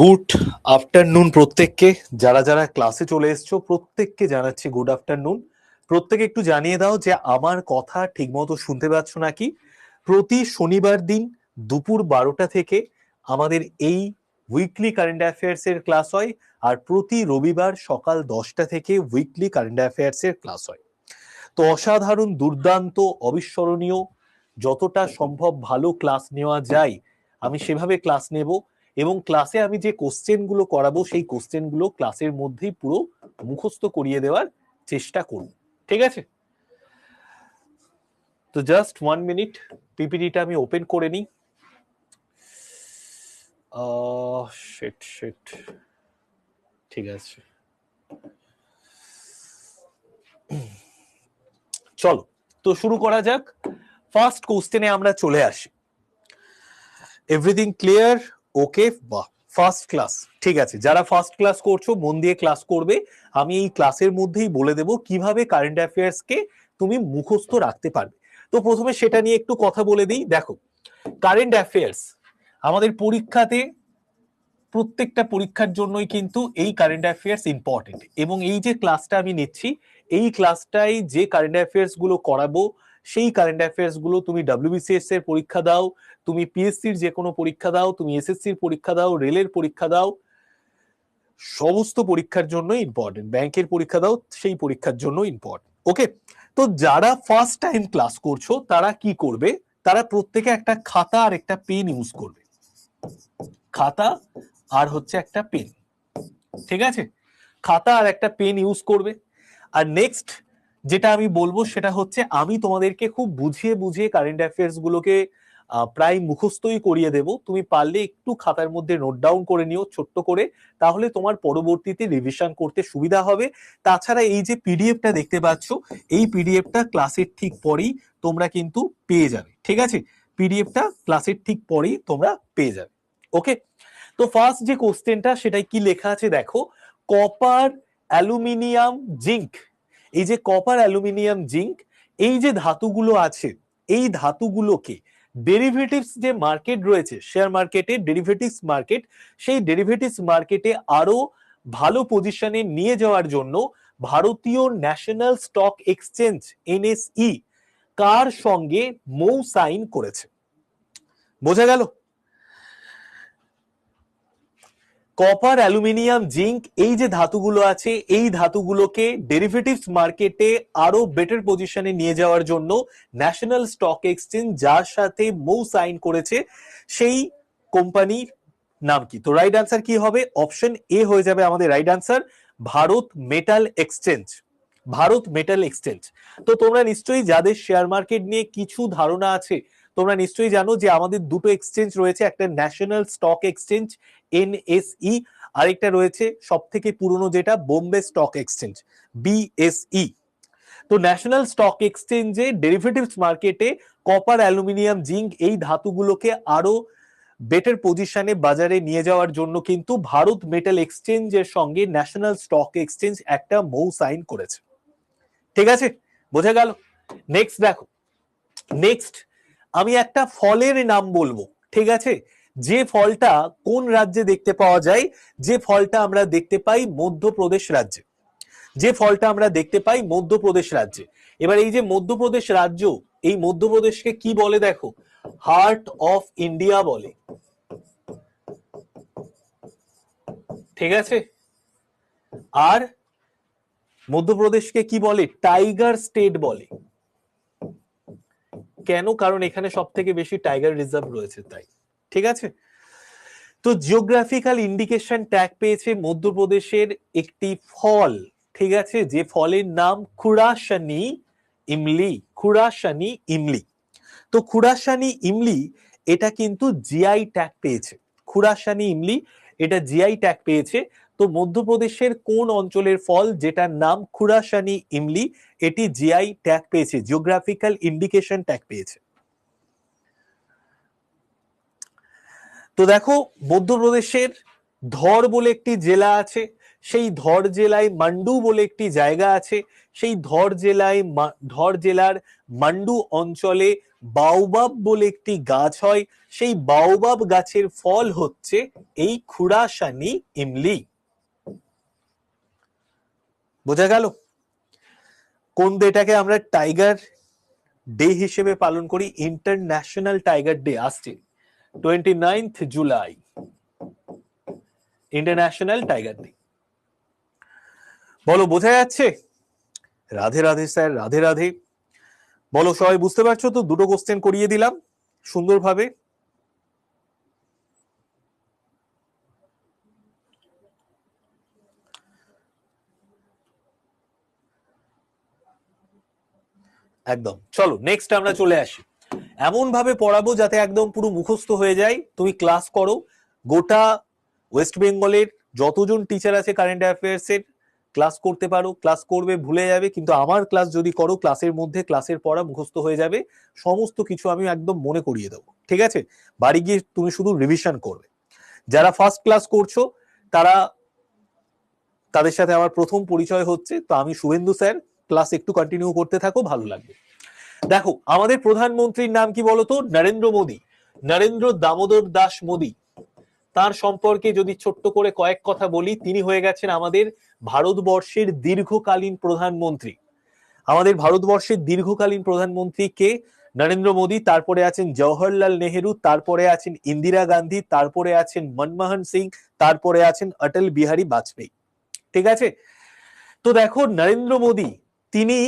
Good afternoon প্রত্যেককে। যারা যারা ক্লাসে চলে এসছো প্রত্যেককে জানাচ্ছি গুড আফটারনুন। প্রত্যেকে একটু জানিয়ে দাও যে আমার কথা ঠিকমতো শুনতে পাচ্ছ নাকি। প্রতি শনিবার দিন দুপুর 12টা থেকে আমাদের এই উইকলি কারেন্ট অ্যাফেয়ার্স এর ক্লাস হয়, আর প্রতি রবিবার সকাল 10টা থেকে উইকলি কারেন্ট অ্যাফেয়ার্স এর ক্লাস হয়। তো অসাধারণ, দুর্দান্ত, অবিস্মরণীয়, যতটা সম্ভব ভালো ক্লাস নেওয়া যায় আমি সেভাবে ক্লাস নেব, এবং ক্লাসে আমি যে কোশ্চেন গুলো করাবো সেই কোশ্চেন গুলো ক্লাসের মধ্যেই পুরো মুখস্থ করিয়ে দেওয়ার চেষ্টা করব। ঠিক আছে? তো জাস্ট 1 মিনিট, পিপিটিটা আমি ওপেন করে নিই। শিট শিট, ঠিক আছে, চলো তো শুরু করা যাক। ফার্স্ট কোশ্চেনে আমরা চলে আসি। Everything clear? ওকে, বাহ, ফার্স্ট ক্লাস। ঠিক আছে, যারা ফার্স্ট ক্লাস করছো মন দিয়ে ক্লাস করবে। আমি এই ক্লাসের মধ্যেই বলে দেব কিভাবে কারেন্ট অ্যাফেয়ার্স কে তুমি মুখস্থ রাখতে পারবে। তো প্রথমে সেটা নিয়ে একটু কথা বলে দিই। দেখো, কারেন্ট অ্যাফেয়ার্স আমাদের পরীক্ষাতে, প্রত্যেকটা পরীক্ষার জন্যই কিন্তু এই কারেন্ট অ্যাফেয়ার্স ইম্পর্টেন্ট, এবং এই যে ক্লাসটা আমি নিচ্ছি এই ক্লাসটাই যে কারেন্ট অ্যাফেয়ার্স গুলো করাবো সেই কারেন্ট অ্যাফেয়ার্স গুলো তুমি ডব্লিউবিসিএস এর পরীক্ষা দাও, তুমি পিএসসির যে কোনো পরীক্ষা দাও, তুমি এসএসসির পরীক্ষা দাও, রেলের পরীক্ষা দাও, সমস্ত পরীক্ষার জন্য ইম্পর্টেন্ট, ব্যাংকের পরীক্ষা দাও সেই পরীক্ষার জন্য ইম্পর্টেন্ট। ওকে, তো যারা ফার্স্ট টাইম ক্লাস করছো তারা কি করবে, তারা প্রত্যেকে একটা খাতা আর একটা পেন ইউজ করবে। খাতা আর হচ্ছে একটা পেন, ঠিক আছে? খাতা আর একটা পেন ইউজ করবে। আর নেক্সট যেটা আমি বলবো সেটা হচ্ছে আমি তোমাদেরকে খুব বুঝিয়ে বুঝিয়ে কারেন্ট অ্যাফেয়ার্স গুলোকে প্রায় মুখস্থই করিয়ে দেব। তুমি পারলে একটু খাতার মধ্যে নোট ডাউন করে নিও ছোট্ট করে, তাহলে তোমার পরবর্তীতে রিভিশন করতে সুবিধা হবে। তাছাড়া এই যে পিডিএফটা দেখতে পাচ্ছ, এই পিডিএফটা ক্লাসের ঠিক পরেই তোমরা কিন্তু পেয়ে যাবে। ঠিক আছে, পিডিএফটা ক্লাসের ঠিক পরেই তোমরা পেয়ে যাবে। ওকে, তো ফার্স্ট যে কোশ্চেনটা সেটাই কি লেখা আছে দেখো, কপার, অ্যালুমিনিয়াম, জিঙ্ক। এই যে কপার, অ্যালুমিনিয়াম, জিঙ্ক, এই যে ধাতুগুলো আছে, এই ধাতুগুলোকে ডেরিভেটিভস যে মার্কেট রয়েছে শেয়ার মার্কেটে, ডেরিভেটিভস মার্কেট, সেই ডেরিভেটিভস মার্কেটে আরো ভালো পজিশনে নিয়ে যাওয়ার জন্য ভারতীয় ন্যাশনাল স্টক এক্সচেঞ্জ এনএসই কার সঙ্গে মৌ সাইন করেছে? বোঝা গেল? কপার, অ্যালুমিনিয়াম, জিঙ্ক, এই যে ধাতুগুলো আছে এই ধাতুগুলোকে ডেরিভেটিভস মার্কেটে আরো বেটার পজিশনে নিয়ে যাওয়ার জন্য ন্যাশনাল স্টক এক্সচেঞ্জ যার সাথে মৌ সাইন করেছে সেই কোম্পানির নাম কি? তো রাইট আনসার কি হবে? অপশন এ হয়ে যাবে আমাদের right answer, Bharat metal exchange. Bharat metal exchange. তো তোমরা নিশ্চয়ই যাদের শেয়ার মার্কেট নিয়ে কিছু ধারণা আছে তোমরা নিশ্চয়ই জানো যে আমাদের দুটো এক্সচেঞ্জ রয়েছে, একটা ন্যাশনাল স্টক এক্সচেঞ্জ এনএসই, আরেকটা রয়েছে সব থেকে পুরনো যেটা বোম্বে স্টক এক্সচেঞ্জ বিএসই। তো ন্যাশনাল স্টক এক্সচেঞ্জে ডেরিভেটিভস মার্কেটে কপার, অ্যালুমিনিয়াম, জিঙ্ক এই ধাতুগুলোকে আরো বেটার পজিশনে বাজারে নিয়ে যাওয়ার জন্য কিন্তু ভারত মেটাল এক্সচেঞ্জের সঙ্গে ন্যাশনাল স্টক এক্সচেঞ্জ একটা মৌ সাইন করেছে। ঠিক আছে, বোঝা গেল? নেক্সট দেখো, নেক্সট আমি একটা ফলের নাম বলবো। ঠিক আছে, যে ফলটা কোন রাজ্যে দেখতে পাওয়া যায়? যে ফলটা আমরা দেখতে পাই মধ্যপ্রদেশ রাজ্যে। যে ফলটা আমরা দেখতে পাই মধ্যপ্রদেশ রাজ্যে। এবার এই যে মধ্যপ্রদেশ রাজ্য, এই মধ্যপ্রদেশকে কি বলে দেখো, হার্ট অফ ইন্ডিয়া বলে। ঠিক আছে, আর মধ্যপ্রদেশকে কি বলে? টাইগার স্টেট বলে। কেন? কারণ এখানে সব থেকে বেশি টাইগার রিজার্ভ রয়েছে তাই। ঠিক আছে, তো জিওগ্রাফিক্যাল ইন্ডিকেশন ট্যাগ পেয়েছে মধ্যপ্রদেশের একটি ফল। ঠিক আছে, যে ফলের নাম খুড়াসানি ইমলি। খুড়াসানি ইমলি। তো খুড়াসানি ইমলি এটা কিন্তু জিআই ট্যাগ পেয়েছে। খুড়াসানি ইমলি এটা জিআই ট্যাগ পেয়েছে। তো মধ্যপ্রদেশের কোন অঞ্চলের ফল যেটার নাম খুড়াসানি ইমলি, এটি জিআই ট্যাগ পেয়েছে, জিওগ্রাফিক্যাল ইন্ডিকেশন ট্যাগ পেয়েছে। তো দেখো, মধ্যপ্রদেশের ধর বলে একটি জেলা আছে, সেই ধর জেলায় মান্ডু বলে একটি জায়গা আছে, সেই ধর জেলার মান্ডু অঞ্চলে বাওবাব বলে একটি গাছ হয়, সেই বাওবাব গাছের ফল হচ্ছে এই খুরাসানি ইমলি। বোঝা গেল? কোন ডেটাকে আমরা টাইগার ডে হিসেবে পালন করি? ইন্টারন্যাশনাল টাইগার ডে আসছে 29 জুলাই, ইন্টারন্যাশনাল টাইগার ডে। বলো বোঝা যাচ্ছে? রাধে রাধে স্যার, রাধে রাধে। বলো সবাই বুঝতে পারছো তো? দুটো কোশ্চেন করিয়ে দিলাম সুন্দরভাবে। একদম। চলো নেক্সট আমরা চলে আসি। এমন ভাবে পড়াবো যাতে একদম পুরো মুখস্থ হয়ে যায়। তুমি ক্লাস করো, গোটা ওয়েস্ট বেঙ্গলের যতজন টিচার আছে কারেন্ট অ্যাফেয়ার্স এর ক্লাস করতে পারো, ক্লাস করবে ভুলে যাবে, কিন্তু আমার ক্লাস যদি করো ক্লাসের মধ্যে ক্লাসের পড়া মুখস্থ হয়ে যাবে, সমস্ত কিছু আমি একদম মনে করিয়ে দেবো। ঠিক আছে? বাড়ি গিয়ে তুমি শুধু রিভিশন করবে। যারা ফার্স্ট ক্লাস করছো তাদের সাথে আমার প্রথম পরিচয় হচ্ছে, তো আমি শুভেন্দু স্যার। ক্লাস একটু কন্টিনিউ করতে থাকো, ভালো লাগবে। দেখো আমাদের প্রধানমন্ত্রীর নাম কি বলতো? নরেন্দ্র মোদী, নরেন্দ্র দামোদর দাস মোদী। তার সম্পর্কে যদি ছোট্ট করে কয়েক কথা বলি, তিনি হয়ে গেছেন আমাদের ভারতবর্ষের দীর্ঘকালীন প্রধানমন্ত্রী। আমাদের ভারতবর্ষের দীর্ঘকালীন প্রধানমন্ত্রী কে? নরেন্দ্র মোদী। তারপরে আছেন জওহরলাল নেহেরু, তারপরে আছেন ইন্দিরা গান্ধী, তারপরে আছেন মনমোহন সিং, তারপরে আছেন অটল বিহারী বাজপেয়ী। ঠিক আছে? তো দেখো নরেন্দ্র মোদী তিনি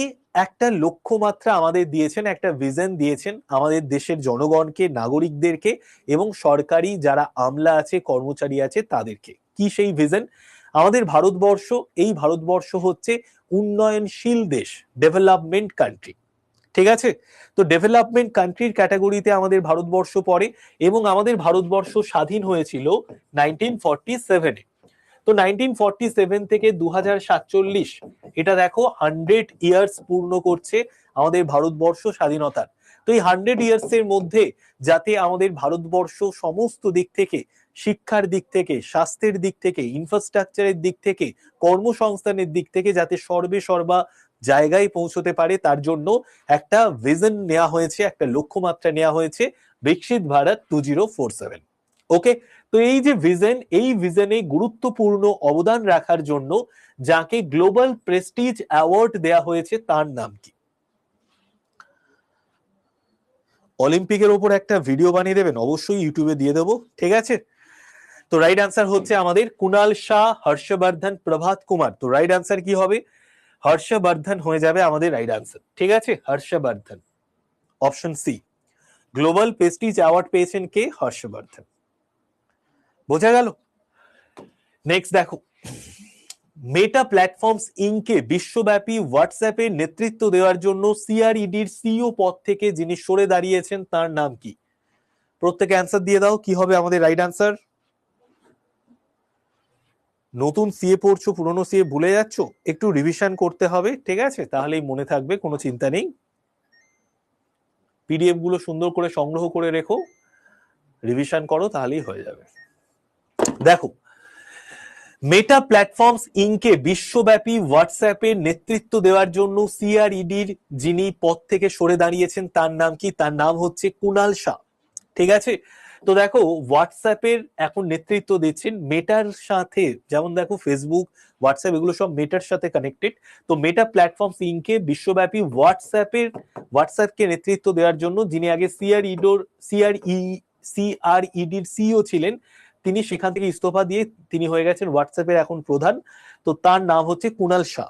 একটা লক্ষ্যমাত্রা আমাদের দিয়েছেন, একটা ভিশন দিয়েছেন আমাদের দেশের জনগণকে, নাগরিকদেরকে এবং সরকারি যারা আমলা আছে, কর্মচারী আছে তাদেরকে। কি সেই ভিশন? আমাদের ভারতবর্ষ, এই ভারতবর্ষ হচ্ছে উন্নয়নশীল দেশ, ডেভেলপমেন্ট কান্ট্রি। ঠিক আছে? তো ডেভেলপমেন্ট কান্ট্রির ক্যাটাগরিতে আমাদের ভারতবর্ষ পড়ে এবং আমাদের ভারতবর্ষ স্বাধীন হয়েছিল 1947-এ। তো 1947 থেকে 2047, এটা দেখো 100 ইয়ার্স পূর্ণ করছে আমাদের ভারতবর্ষ স্বাধীনতার। তো এই 100 ইয়ার্স এর মধ্যে যাতে আমাদের ভারতবর্ষ সমস্ত দিক থেকে, শিক্ষার দিক থেকে, স্বাস্থ্যের দিক থেকে, ইনফ্রাস্ট্রাকচারের দিক থেকে, কর্মসংস্থানের দিক থেকে যাতে সর্বা জায়গায় পৌঁছতে পারে, তার জন্য একটা ভিশন নেওয়া হয়েছে, একটা লক্ষ্যমাত্রা নেওয়া হয়েছে, বিকশিত ভারত 2047। ওকে? তো এই যে ভিশন, এই ভিশনে গুরুত্বপূর্ণ অবদান রাখার জন্য যাকে গ্লোবাল প্রেস্টিজ অ্যাওয়ার্ড দেয়া হয়েছে তার নাম কি? অলিম্পিকের উপর একটা ভিডিও বানিয়ে দেবেন, অবশ্যই ইউটিউবে দিয়ে দেবো। ঠিক আছে? তো রাইট আনসার হচ্ছে আমাদের কুণাল শাহ, হর্ষবর্ধন, প্রভাত কুমার। তো রাইট আনসার কি হবে? হর্ষবর্ধন হয়ে যাবে আমাদের রাইট আনসার। ঠিক আছে? Harshvardhan, option C. Global prestige award পেয়েছেন কে? হর্ষবর্ধন। বোঝা গেল? নেক্সট দেখো, মেটা প্ল্যাটফর্মস ইনকে বিশ্বব্যাপী হোয়াটসঅ্যাপের নেতৃত্ব দেওয়ার জন্য সিআরইডির সিইও পদ থেকে যিনি সরে দাঁড়িয়েছেন তার নাম কি? প্রত্যেকে অ্যান্সার দিয়ে দাও, কি হবে আমাদের রাইট আনসার? নতুন সিএ পড়ছো, পুরনো সিএ ভুলে যাচ্ছ, একটু রিভিশন করতে হবে। ঠিক আছে? তাহলেই মনে থাকবে, কোনো চিন্তা নেই। পিডিএফ গুলো সুন্দর করে সংগ্রহ করে রেখো, রিভিশন করো, তাহলেই হয়ে যাবে। দেখো, মেটা প্ল্যাটফর্মস ইনকে বিশ্বব্যাপী হোয়াটসঅ্যাপের নেতৃত্ব দেওয়ার জন্য সিআরইডির যিনি পদ থেকে সরে দাঁড়িয়েছেন তার নাম কি? তার নাম হচ্ছে কুণাল শাহ। ঠিক আছে? তো দেখো হোয়াটসঅ্যাপের এখন নেতৃত্ব দিচ্ছেন মেটার সাথে, যেমন দেখো ফেসবুক, হোয়াটসঅ্যাপ এগুলো সব মেটার সাথে কানেক্টেড। তো মেটা প্ল্যাটফর্মস ইনকে বিশ্বব্যাপী হোয়াটসঅ্যাপকে নেতৃত্ব দেওয়ার জন্য যিনি আগে সিআরইডির সিইও ছিলেন, তিনি সেখান থেকে ইস্তফা দিয়ে তিনি হয়ে গেছেন হোয়াটসঅ্যাপের এখন প্রধান। তো তার নাম হচ্ছে কুণাল শাহ।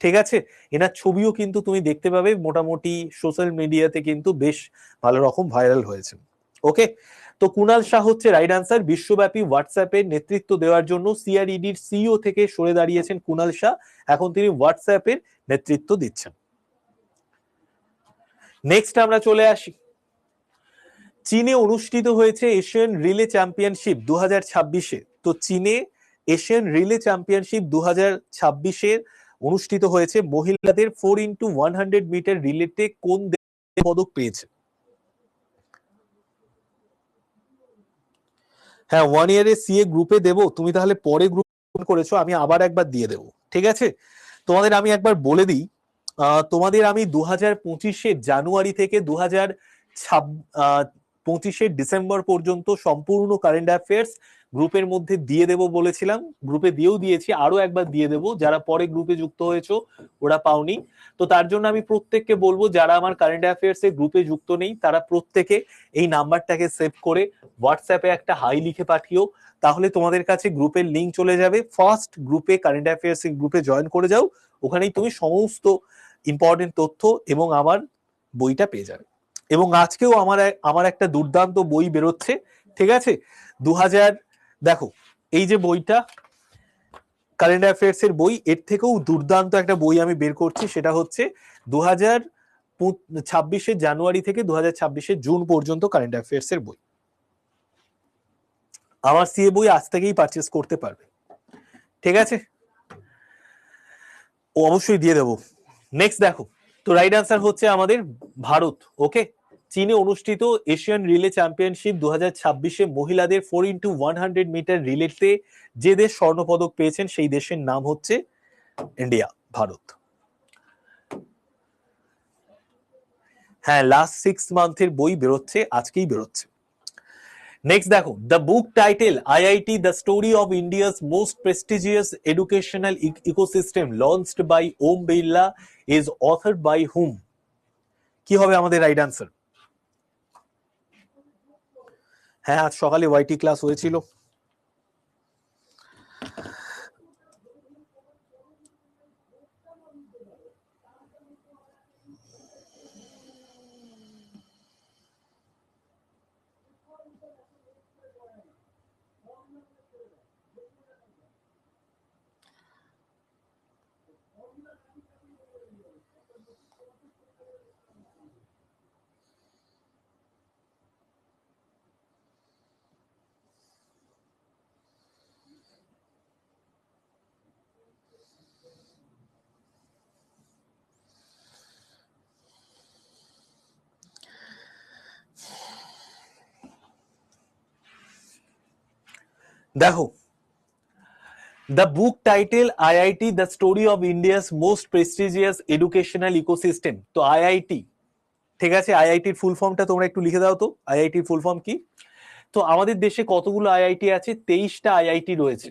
ঠিক আছে? এনার ছবিও কিন্তু তুমি দেখতে পাবে, মোটামুটি সোশ্যাল মিডিয়াতে কিন্তু বেশ ভালো রকম ভাইরাল হয়েছে। ওকে? তো কুণাল শাহ হচ্ছে রাইট আনসার। বিশ্বব্যাপী হোয়াটসঅ্যাপের নেতৃত্ব দেওয়ার জন্য সিআরইডির সিইও থেকে সরে দাঁড়িয়েছেন কুণাল শাহ, এখন তিনি হোয়াটসঅ্যাপের নেতৃত্ব দিচ্ছেন। নেক্সট আমরা চলে আসি, চীনে অনুষ্ঠিত হয়েছে এশিয়ান রিলে চ্যাম্পিয়নশিপ 2026-এ। তো চীনে এশিয়ান রিলে চ্যাম্পিয়নশিপ 2026-এ অনুষ্ঠিত হয়েছে। মহিলাদের 4x100 মিটার রিলেতে কোন দেশ পদক পেয়েছে? হ্যাঁ, 1 ইয়ারে সিএ গ্রুপে দেবো, তুমি তাহলে পরে গ্রুপ করেছো আমি আবার একবার দিয়ে দেবো, ঠিক আছে? তোমাদের আমি একবার বলে দিই, তোমাদের আমি 2025 জানুয়ারি থেকে 2025 ডিসেম্বর পর্যন্ত সম্পূর্ণ কারেন্ট অ্যাফেয়ার্স গ্রুপের মধ্যে দিয়ে দেব বলেছিলাম, গ্রুপে দিয়েও দিয়েছি, আরো একবার দিয়ে দেবো, যারা পরে গ্রুপে যুক্ত হয়েছো ওরা পাওনি। তো তার জন্য আমি প্রত্যেককে বলবো যারা আমার কারেন্ট অ্যাফেয়ার্স এর গ্রুপে যুক্ত নেই তারা প্রত্যেকে এই নাম্বারটাকে সেভ করে হোয়াটসঅ্যাপে একটা হাই লিখে পাঠিও, তাহলে তোমাদের কাছে গ্রুপের লিঙ্ক চলে যাবে। ফার্স্ট গ্রুপে কারেন্ট অ্যাফেয়ার্স গ্রুপে জয়েন করে যাও, ওখানেই তুমি সমস্ত ইম্পর্টেন্ট তথ্য এবং আমার বইটা পেয়ে যাবে। এবং আজকেও আমার একটা দুর্দান্ত বই বেরোচ্ছে, ঠিক আছে? 2000, দেখো এই যে বইটা কারেন্ট অ্যাফেয়ার্স এর বই, এর থেকেও দুর্দান্ত একটা বই আমি বের করছি, সেটা হচ্ছে 2026 জানুয়ারি থেকে 2026 জুন পর্যন্ত কারেন্ট অ্যাফেয়ার্স এর বই। আমার সিএ বই আজ থেকেই পারচেস করতে পারবে, ঠিক আছে? ও অবশ্যই দিয়ে দেবো। নেক্সট দেখো, তো রাইট আনসার হচ্ছে আমাদের ভারত। ওকে, চীনে অনুষ্ঠিত এশিয়ান রিলে চ্যাম্পিয়নশিপ 2026 মহিলাদের 4x100 মিটার রিলেতে যে দেশ স্বর্ণপদক পেয়েছেন সেই দেশের নাম হচ্ছে ইন্ডিয়া, ভারত। হ্যাঁ, লাস্ট 6 মান্থের বই বেরোচ্ছে, আজকেই বেরোচ্ছে। নেক্সট দেখো, the book title IIT the story of India's most prestigious educational ecosystem launched by Om Birla is authored by hmm? কি হবে আমাদের রাইট আনসার? হ্যাঁ, আজ সকালে ওয়াইটি ক্লাস হয়েছিল। দেখো, the book title IIT the story of India's most prestigious educational ecosystem. তো IIT, ঠিক আছে, আইআইটির ফুল ফর্মটা তোমরা একটু লিখে দাও তো, আইআইটির ফুল ফর্ম কি? তো আমাদের দেশে কতগুলো আইআইটি আছে? 23টা আইআইটি রয়েছে,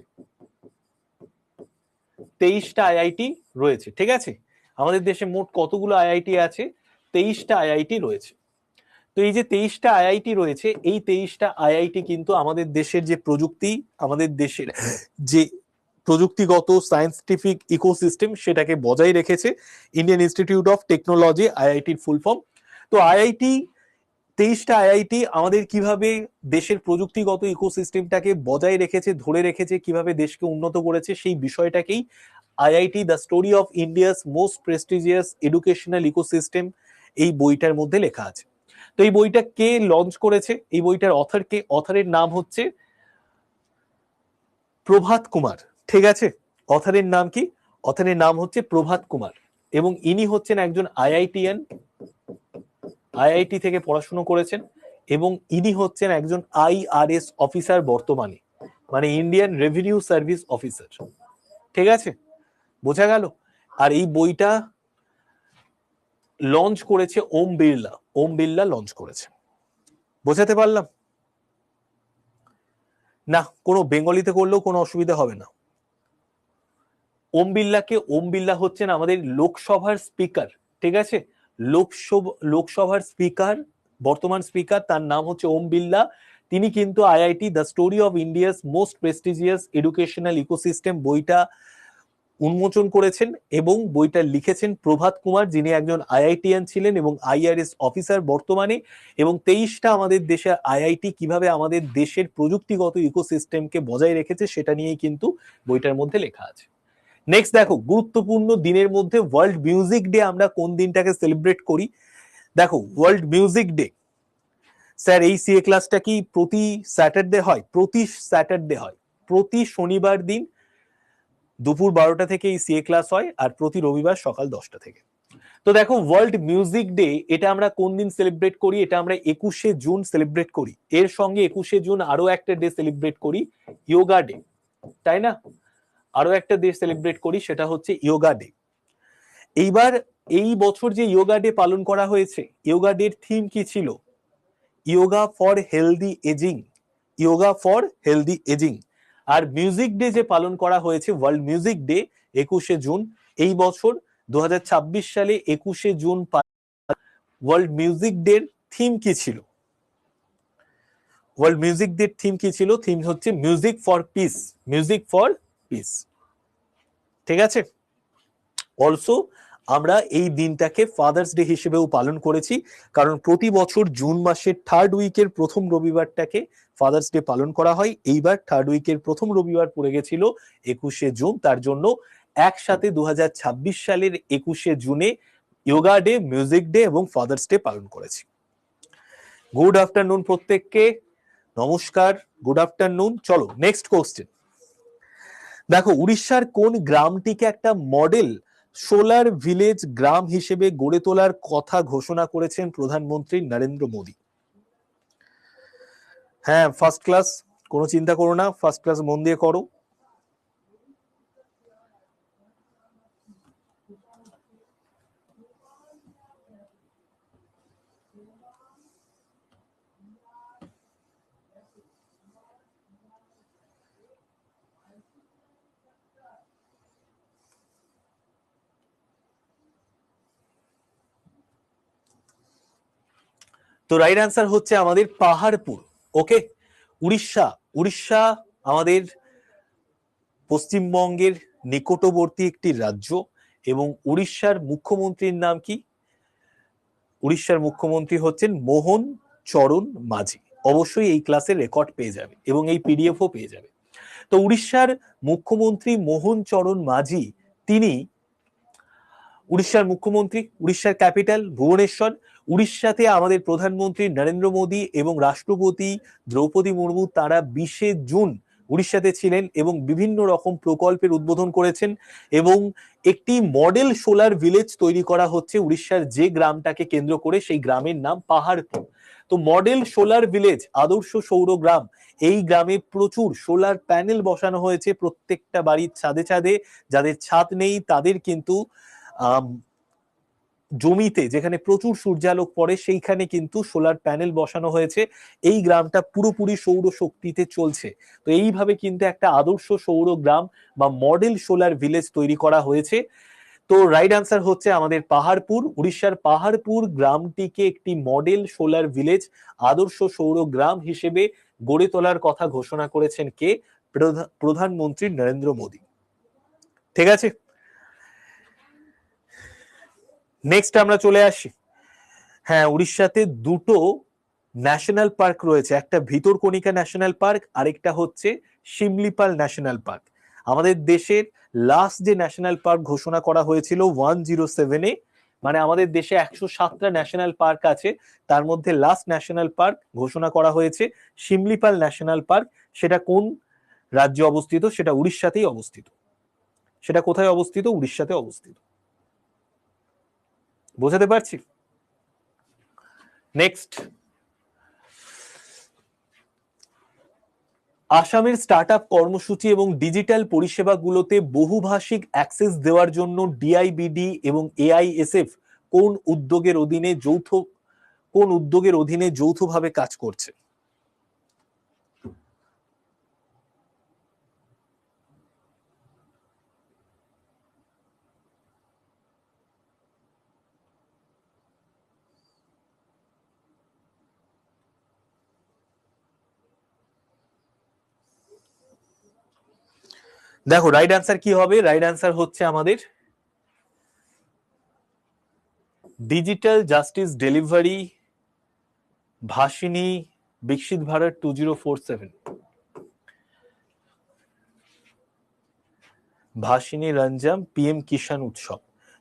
23টা আইআইটি রয়েছে, ঠিক আছে? আমাদের দেশে মোট কতগুলো আইআইটি আছে? 23টা আইআইটি রয়েছে। তো এই যে 23টা আইআইটি রয়েছে, এই 23টা আইআইটি কিন্তু আমাদের দেশের যে প্রযুক্তি, আমাদের দেশের যে প্রযুক্তিগত সায়েন্টিফিক ইকোসিস্টেম সেটাকে বজায় রেখেছে। ইন্ডিয়ান ইনস্টিটিউট অফ টেকনোলজি আইআইটির ফুল ফর্ম। তো আইআইটি, 23টা আইআইটি আমাদের কিভাবে দেশের প্রযুক্তিগত ইকোসিস্টেমটাকে বজায় রেখেছে, ধরে রেখেছে, কিভাবে দেশকে উন্নত করেছে, সেই বিষয়টাকেই IIT the story of India's most prestigious educational ecosystem এই বইটার মধ্যে লেখা আছে। তো এই বইটা কে লঞ্চ করেছে? এই বইটার অথর কে? অথরের নাম হচ্ছে প্রভাত কুমার, ঠিক আছে? অথরের নাম কি? অথরের নাম হচ্ছে প্রভাত কুমার, এবং ইনি হচ্ছেন একজন আইআইটিয়ান, আইআইটি থেকে পড়াশোনা করেছেন, এবং ইনি হচ্ছেন একজন আইআরএস অফিসার বর্তমানে, মানে ইন্ডিয়ান রেভিনিউ সার্ভিস অফিসার, ঠিক আছে? বোঝা গেল? আর এই বইটা লঞ্চ করেছে ওম বিড়লা, ওম বিড়লা লঞ্চ করেছে। বোঝাতে পারলাম? না, কোনো বেঙ্গলিতে করলেও কোনো অসুবিধা হবে না। ওম বিড়লাকে, ওম বিড়লা হচ্ছেন আমাদের লোকসভার স্পিকার, ঠিক আছে? লোকসভার স্পিকার, বর্তমান স্পিকার, তার নাম হচ্ছে ওম বিড়লা। তিনি কিন্তু IIT the story of India's most prestigious educational ecosystem বইটা উন্মোচন করেছেন, এবং বইটা লিখেছেন প্রভাত কুমার, যিনি একজন আইআইটিয়ান ছিলেন এবং আইআরএস অফিসার বর্তমানে। এবং 23টা আমাদের দেশের আইআইটি কিভাবে আমাদের দেশের প্রযুক্তিগত ইকোসিস্টেমকে বজায় রেখেছে সেটা নিয়েই কিন্তু বইটার মধ্যে লেখা আছে। নেক্সট দেখো, গুরুত্বপূর্ণ দিনের মধ্যে ওয়ার্ল্ড মিউজিক ডে আমরা কোন দিনটাকে সেলিব্রেট করি? দেখো, ওয়ার্ল্ড মিউজিক ডে, স্যার এই সিএ ক্লাসটা কি প্রতি স্যাটারডে হয়? প্রতি স্যাটারডে হয়, প্রতি শনিবার দিন দুপুর 12টা থেকে এই সিএ ক্লাস হয়, আর প্রতি রবিবার সকাল 10টা থেকে। তো দেখো, ওয়ার্ল্ড মিউজিক ডে এটা আমরা কোন দিন সেলিব্রেট করি? এটা আমরা 21শে জুন সেলিব্রেট করি। এর সঙ্গে 21শে জুন আরো একটা ডে সেলিব্রেট করি, ইয়োগা ডে, তাই না? আরো একটা ডে সেলিব্রেট করি, সেটা হচ্ছে ইয়োগা ডে। এইবার এই বছর যে ইয়োগা ডে পালন করা হয়েছে, ইয়োগা ডের থিম কি ছিল? Yoga for healthy ageing, yoga for healthy ageing. আর মিউজিক ডে যে পালন করা হয়েছে, ওয়ার্ল্ড মিউজিক ডে 21শে জুন, এই বছর 2026 সালে 21শে জুন ওয়ার্ল্ড মিউজিক ডের থিম কি ছিল? ওয়ার্ল্ড মিউজিক ডের থিম কি ছিল? থিম হচ্ছে music for piece, music for piece. ঠিক আছে। অলসো আমরা এই দিনটাকে ফাদার্স ডে হিসেবেও পালন করেছি, কারণ প্রতি বছর জুন মাসের থার্ড উইকের প্রথম রবিবারটাকে ফাদার্স ডে পালন করা হয়। এইবার থার্ড উইকের প্রথম রবিবার পড়ে গেছিল 21শে জুন, তার জন্য একসাথে 2026 সালের 21শে জুনে ইয়োগা ডে, মিউজিক ডে এবং ফাদার্স ডে পালন করেছি। গুড আফটারনুন প্রত্যেককে, নমস্কার, গুড আফটারনুন। চলো নেক্সট কোশ্চেন। দেখো, উড়িষ্যার কোন গ্রামটিকে একটা মডেল সোলার ভিলেজ গ্রাম হিসেবে গড়ে তোলার কথা ঘোষণা করেছেন প্রধানমন্ত্রী নরেন্দ্র মোদী? হ্যাঁ, ফার্স্ট ক্লাস, কোনো চিন্তা করো না, ফার্স্ট ক্লাস মন দিয়ে করো। তো রাইট অ্যান্সার হচ্ছে আমাদের পাহাড়পুর। ওকে, উড়িষ্যা, উড়িষ্যা আমাদের পশ্চিমবঙ্গের নিকটবর্তী একটি রাজ্য, এবং উড়িষ্যার মুখ্যমন্ত্রীর নাম কি? উড়িষ্যার মুখ্যমন্ত্রী হচ্ছেন মোহন চরণ মাঝি। অবশ্যই এই ক্লাসের রেকর্ড পেয়ে যাবে এবং এই পিডিএফও পেয়ে যাবে। তো উড়িষ্যার মুখ্যমন্ত্রী মোহন চরণ মাঝি, তিনি উড়িষ্যার মুখ্যমন্ত্রী, উড়িষ্যার ক্যাপিটাল ভুবনেশ্বর। উড়িষ্যাতে আমাদের প্রধানমন্ত্রী নরেন্দ্র মোদী এবং রাষ্ট্রপতি দ্রৌপদী মুর্মু তারা 20শে জুন উড়িষ্যাতে ছিলেন এবং বিভিন্ন রকম প্রকল্পের উদ্বোধন করেছেন, এবং একটি মডেল সোলার ভিলেজ তৈরি করা হচ্ছে উড়িষ্যার যে গ্রামটাকে কেন্দ্র করে, সেই গ্রামের নাম পাহাড়পুর। তো মডেল সোলার ভিলেজ, আদর্শ সৌর গ্রাম, এই গ্রামে প্রচুর সোলার প্যানেল বসানো হয়েছে প্রত্যেকটা বাড়ির ছাদে ছাদে। যাদের ছাদ নেই তাদের কিন্তু জমিতে যেখানে প্রচুর সূর্যালোক পড়ে সেইখানে কিন্তু সোলার প্যানেল বসানো হয়েছে। এই গ্রামটা পুরোপুরি সৌর শক্তিতে চলছে। তো এইভাবে কিন্তু একটা আদর্শ সৌর গ্রাম বা মডেল সোলার ভিলেজ তৈরি করা হয়েছে। তো রাইট আনসার হচ্ছে আমাদের পাহাড়পুর। উড়িষ্যার পাহাড়পুর গ্রামটিকে একটি মডেল সোলার ভিলেজ, আদর্শ সৌর গ্রাম হিসেবে গড়ে তোলার কথা ঘোষণা করেছেন কে? প্রধানমন্ত্রী নরেন্দ্র মোদী। ঠিক আছে, নেক্সট আমরা চলে আসি। হ্যাঁ, উড়িষ্যাতে দুটো ন্যাশনাল পার্ক রয়েছে, একটা ভিতরকণিকা ন্যাশনাল পার্ক, আরেকটা হচ্ছে শিমলিপাল ন্যাশনাল পার্ক। আমাদের দেশের লাস্ট যে ন্যাশনাল পার্ক ঘোষণা করা হয়েছিল 107-এ, মানে আমাদের দেশে 107টা ন্যাশনাল পার্ক আছে, তার মধ্যে লাস্ট ন্যাশনাল পার্ক ঘোষণা করা হয়েছে শিমলিপাল ন্যাশনাল পার্ক। সেটা কোন রাজ্যে অবস্থিত? সেটা উড়িষ্যাতেই অবস্থিত। সেটা কোথায় অবস্থিত? উড়িষ্যাতে অবস্থিত। বোঝাতে পারছি? নেক্সট, আসামের স্টার্টআপ কর্মসূচি এবং ডিজিটাল পরিষেবাগুলোতে বহুভাষিক অ্যাক্সেস দেওয়ার জন্য ডিআইবিডি এবং এআইএসএফ কোন উদ্যোগের অধীনে যৌথভাবে কাজ করছে? দেখো, রাইট অ্যান্সার কি হবে? রাইট অ্যান্সার হচ্ছে আমাদের ডিজিটাল জাস্টিস ডেলিভারি ভাসিনী বিকশিত ভারত 2047, ভাসিনী রঞ্জাম পিএম কিষাণ উৎসব।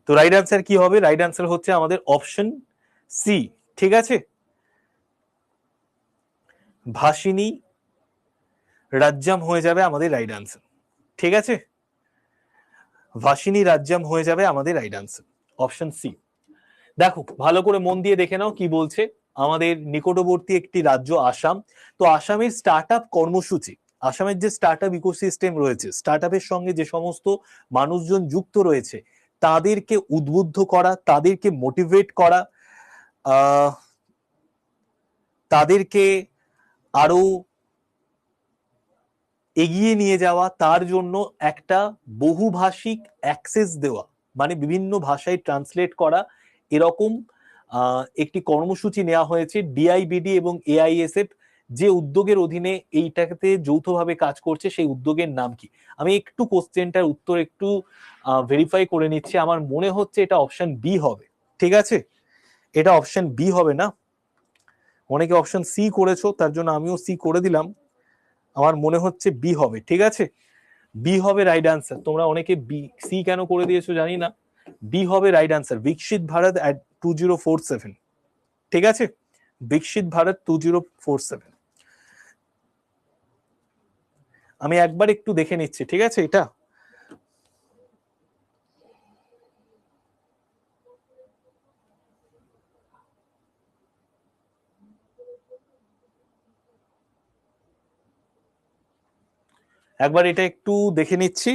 তো রাইট অ্যান্সার কি হবে? রাইট অ্যান্সার হচ্ছে আমাদের অপশন সি। ঠিক আছে, ভাসিনী রাজ্জাম হয়ে যাবে আমাদের রাইট অ্যান্সার। ঠিক আছে, ভাসিনী রাজ্জাম হয়ে যাবে আমাদের রাইট অ্যান্সার, অপশন সি। দেখো, ভালো করে মন দিয়ে দেখে নাও কি বলছে। আমাদের নিকটবর্তী একটি রাজ্য আসাম। তো আসামের স্টার্টআপ কর্মসূচি, আসামের যে স্টার্ট আপ ইকোসিস্টেম রয়েছে, স্টার্ট আপের সঙ্গে যে সমস্ত মানুষজন যুক্ত রয়েছে, তাদেরকে উদ্বুদ্ধ করা, তাদেরকে মোটিভেট করা, তাদেরকে আরো এগিয়ে নিয়ে যাওয়া, তার জন্য একটা বহুভাষিক অ্যাক্সেস দেওয়া, মানে বিভিন্ন ভাষায় ট্রান্সলেট করা, এরকম একটি কর্মসূচি নেওয়া হয়েছে। ডিআইবিডি এবং এআইএসএফ যে উদ্যোগের অধীনে এইটাতে যৌথভাবে কাজ করছে, সেই উদ্যোগের নাম কি? আমি একটু কোশ্চেনটার উত্তর একটু ভেরিফাই করে নিচ্ছি। আমার মনে হচ্ছে এটা অপশন বি হবে। ঠিক আছে, এটা অপশন বি হবে না, অনেকে অপশন সি করেছো, তার জন্য আমিও সি করে দিলাম। আমার মনে হচ্ছে বি হবে। ঠিক আছে, বি হবে রাইট আনসার। তোমরা অনেকে বি সি কেন করে দিয়েছো জানি না, বি হবে রাইট আনসার। বিকশিত ভারত at 2047। ঠিক আছে, বিকশিত ভারত 2047। আমি একবার একটু দেখে নিচ্ছি, ঠিক আছে, এটা একবার এটা একটু দেখে নিচ্ছি।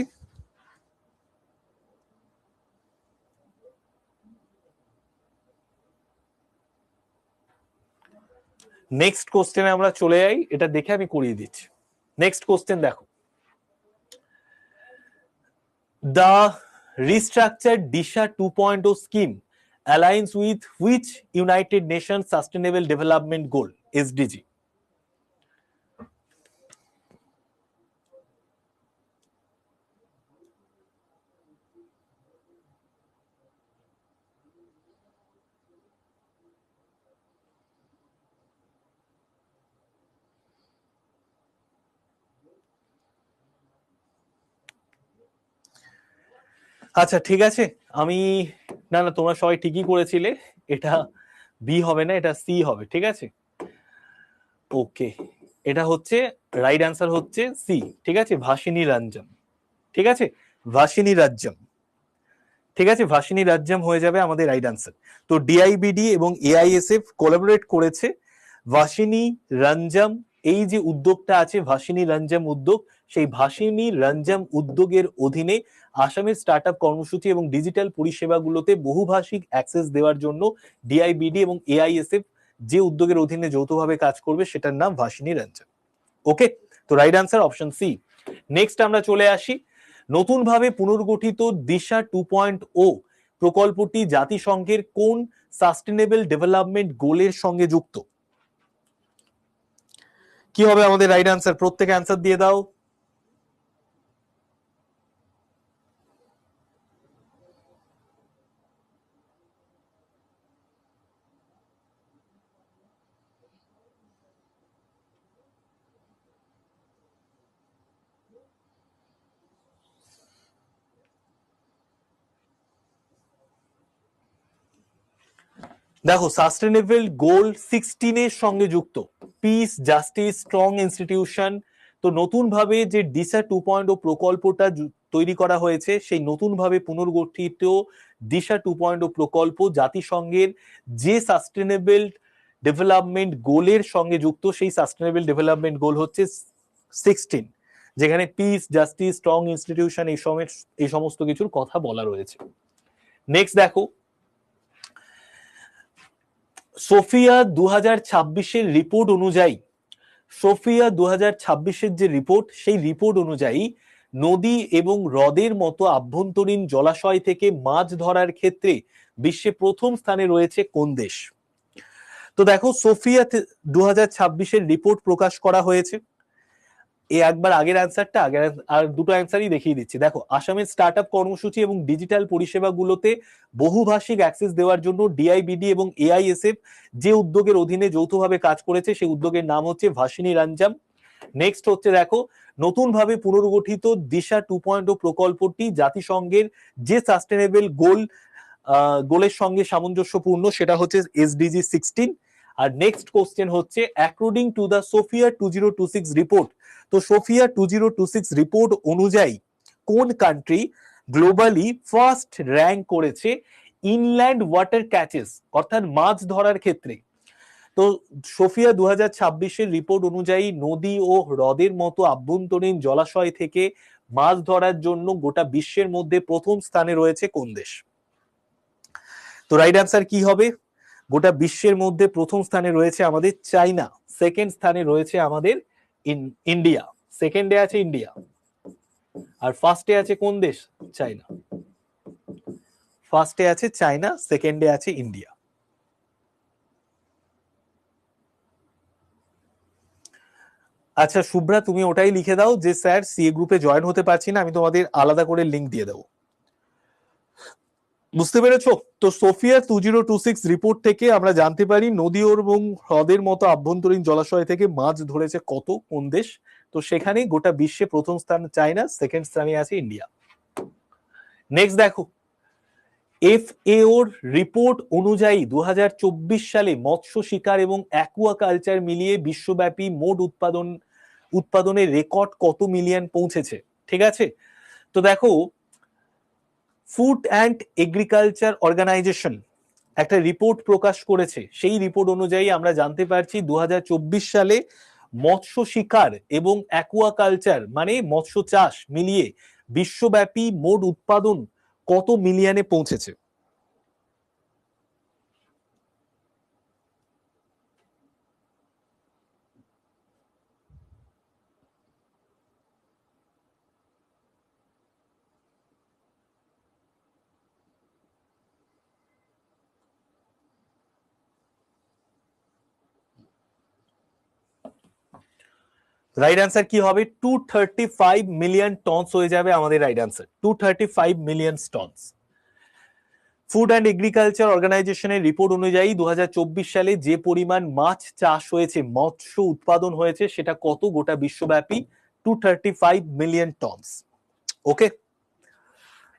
নেক্সট কোশ্চেনে আমরা চলে যাই, এটা দেখে আমি করিয়ে দিচ্ছি। নেক্সট কোশ্চেন দেখো, the restructured Disha 2.0 scheme aligns with which United Nations Sustainable Development Goal, SDG? আচ্ছা ঠিক আছে, আমি না না তোমরা সবাই ঠিকই করেছিলে, এটা বি হবে না, এটা সি হবে। ঠিক আছে, ওকে, এটা হচ্ছে রাইট অ্যান্সার হচ্ছে সি। ঠিক আছে, ভাসিনী রঞ্জন। ঠিক আছে, ভাসিনী রাজ্যম। ঠিক আছে, ভাসিনী রাজ্যম হয়ে যাবে আমাদের রাইট অ্যান্সার। তো ডিআইবিডি এবং এআইএসএফ কোলাবোরেট করেছে ভাসিনী রঞ্জম, এই যে উদ্যোগটা আছে ভাসিনী রঞ্জম উদ্যোগ, সেই ভাসিনী রঞ্জম উদ্যোগের অধীনে আসামের স্টার্ট আপ কর্মসূচি এবং ডিজিটাল পরিষেবাগুলোতে বহুভাষিক অ্যাক্সেস দেওয়ার জন্য ডিআইবিডি এবং এআইএসএফ যে উদ্যোগের অধীনে যৌথভাবে কাজ করবে সেটার নাম ভাসিনী রঞ্জম। ওকে, তো right answer option C. Next আমরা চলে আসি, নতুনভাবে পুনর্গঠিত দিশা 2.0 প্রকল্পটি জাতিসংঘের কোন সাস্টেনেবল ডেভেলপমেন্ট গোলের সঙ্গে যুক্ত? কি হবে আমাদের রাইট অ্যান্সার? প্রত্যেকে অ্যান্সার দিয়ে দাও। দেখো, সাস্টেনেবল গোল 16 এর সঙ্গে যুক্ত পিস, জাস্টিস, স্ট্রং ইনস্টিটিউশন। তো নতুন ভাবে যে দিশা 2.0 প্রকল্পটা তৈরি করা হয়েছে, সেই নতুন ভাবে পুনর্গঠিত দিশা 2.0 প্রকল্প জাতিসংঘের যে সাস্টেনেবল ডেভেলপমেন্ট গোলের সঙ্গে যুক্ত, সেই সাস্টেনেবল ডেভেলপমেন্ট গোল হচ্ছে 16, যেখানে পিস, জাস্টিস, স্ট্রং ইনস্টিটিউশন এই সমস্ত কিছুর কথা বলা রয়েছে। নেক্সট দেখো, সোফিয়া 2026-এর রিপোর্ট অনুযায়ী, সোফিয়া 2026-এর যে রিপোর্ট, সেই রিপোর্ট অনুযায়ী নদী এবং হ্রদের মতো আভ্যন্তরীণ জলাশয় থেকে মাছ ধরার ক্ষেত্রে বিশ্বে প্রথম স্থানে রয়েছে কোন দেশ? তো দেখো, সোফিয়া 2026-এর রিপোর্ট প্রকাশ করা হয়েছে। এই একবার আগের অ্যান্সারটা, আগের আর দুটো অ্যান্সারই দেখিয়ে দিচ্ছি। দেখো, আসামের স্টার্ট আপ কর্মসূচি এবং ডিজিটাল পরিষেবাগুলোতে বহুভাষিক অ্যাক্সেস দেওয়ার জন্য ডিআইবিডি এবং এআইএসএফ যে উদ্যোগের অধীনে যৌথভাবে কাজ করেছে, সেই উদ্যোগের নাম হচ্ছে ভাসিনী রঞ্জম। নেক্সট হচ্ছে দেখো, নতুনভাবে পুনর্গঠিত দিশা 2.0 প্রকল্পটি জাতিসংঘের যে সাস্টেনেবল গোলের সঙ্গে সামঞ্জস্যপূর্ণ, সেটা হচ্ছে এসডিজি 16। আর নেক্সট কোশ্চেন হচ্ছে, according to the SOFIA 2026 report, তো সোফিয়া 2026 রিপোর্ট অনুযায়ী কোন কান্ট্রি গ্লোবালি ফার্স্ট র্যাঙ্ক করেছে ইনল্যান্ড ওয়াটার ক্যাচেস, অর্থাৎ মাছ ধরার ক্ষেত্রে? তো সোফিয়া 2026-এর রিপোর্ট অনুযায়ী নদী ও হ্রদের মতো আভ্যন্তরীণ জলাশয় থেকে মাছ ধরার জন্য গোটা বিশ্বের মধ্যে প্রথম স্থানে রয়েছে কোন দেশ? তো রাইট অ্যান্সার কি হবে? গোটা বিশ্বের মধ্যে প্রথম স্থানে রয়েছে আমাদের চাইনা, সেকেন্ড স্থানে রয়েছে আমাদের ইন্ডিয়া, সেকেন্ডে আছে ইন্ডিয়া, আর ফার্স্টে আছে কোন দেশ? চাইনা। ফার্স্টে আছে চাইনা, সেকেন্ডে আছে ইন্ডিয়া। আচ্ছা শুভ্রা, তুমি ওটাই লিখে দাও যে স্যার সিএ গ্রুপে জয়েন হতে পারছি না, আমি তোমাদের আলাদা করে লিংক দিয়ে দেবো। বুঝতে পেরেছো? তো সোফিয়া 2026 রিপোর্ট থেকে আমরা জানতে পারি নদী এবং হ্রদের মতো আভ্যন্তরীণ জলাশয় থেকে মাছ ধরেছে কত কোন দেশ? তো সেখানে গোটা বিশ্বে প্রথম স্থান চায়না, সেকেন্ড স্থানে আছে ইন্ডিয়া। নেক্সট দেখো, এফএওর রিপোর্ট অনুযায়ী 2024 সালে মৎস্য শিকার এবং অ্যাকুয়াকালচার মিলিয়ে বিশ্বব্যাপী মোট উৎপাদনের রেকর্ড কত মিলিয়ন পৌঁছেছে? ঠিক আছে, তো দেখো ফুড অ্যান্ড এগ্রিকালচার অর্গানাইজেশন একটা রিপোর্ট প্রকাশ করেছে, সেই রিপোর্ট অনুযায়ী আমরা জানতে পারছি 2024 সালে মৎস্য শিকার এবং অ্যাকুয়াকালচার মানে মৎস্য চাষ মিলিয়ে বিশ্বব্যাপী মোট উৎপাদন কত মিলিয়নে পৌঁছেছে? রাইট অ্যান্সার কি হবে? 235 মিলিয়ন টনস হয়ে যাবে আমাদের right answer, 235 million tonnes. Food and agriculture অর্গানাইজেশনের রিপোর্ট অনুযায়ী 2024 সালে যে পরিমাণ মাছ চাষ হয়েছে, মৎস্য উৎপাদন হয়েছে, সেটা কত গোটা বিশ্বব্যাপী? 235 মিলিয়ন টনস। ওকে,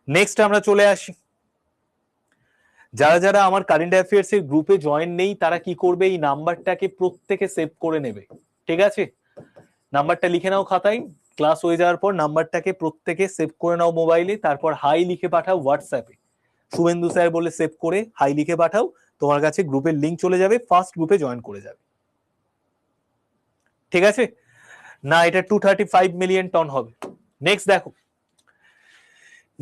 নেক্সট আমরা চলে আসি। যারা যারা আমার কারেন্ট অ্যাফেয়ার্স এর গ্রুপে জয়েন নেই তারা কি করবে? এই নাম্বারটাকে প্রত্যেকে সেভ করে নেবে, ঠিক আছে? নাম্বারটা লিখে নাও খাতায়, ক্লাস হয়ে যাওয়ার পর নাম্বারটাকে প্রত্যেকে সেভ করে নাও মোবাইলে, তারপর হাই লিখে পাঠাও হোয়াটসঅ্যাপে, শুভেন্দু স্যার বলে সেভ করে হাই লিখে পাঠাও, তোমার কাছে গ্রুপের লিংক চলে যাবে, ফার্স্ট গ্রুপে জয়েন করে যাবে, ঠিক আছে? না, এটা 235 মিলিয়ন টন হবে। নেক্সট দেখো,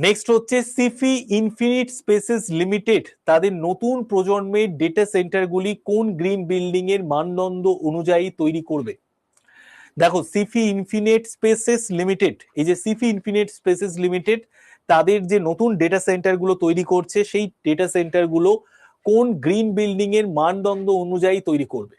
নেক্সট হচ্ছে সিফি ইনফিনিট স্পেসেস লিমিটেড তাদের নতুন প্রজন্মের ডেটা সেন্টারগুলি কোন গ্রিন বিল্ডিং এর মানদণ্ড অনুযায়ী তৈরি করবে? দেখো, সিফি ইনফিনিট স্পেসেস লিমিটেড, এই যে সিফি ইনফিনিট স্পেসেস লিমিটেড তাদের যে নতুন ডেটা সেন্টার গুলো তৈরি করছে, সেই ডেটা সেন্টার গুলো কোন গ্রিন বিল্ডিং এর মানদণ্ড অনুযায়ী তৈরি করবে?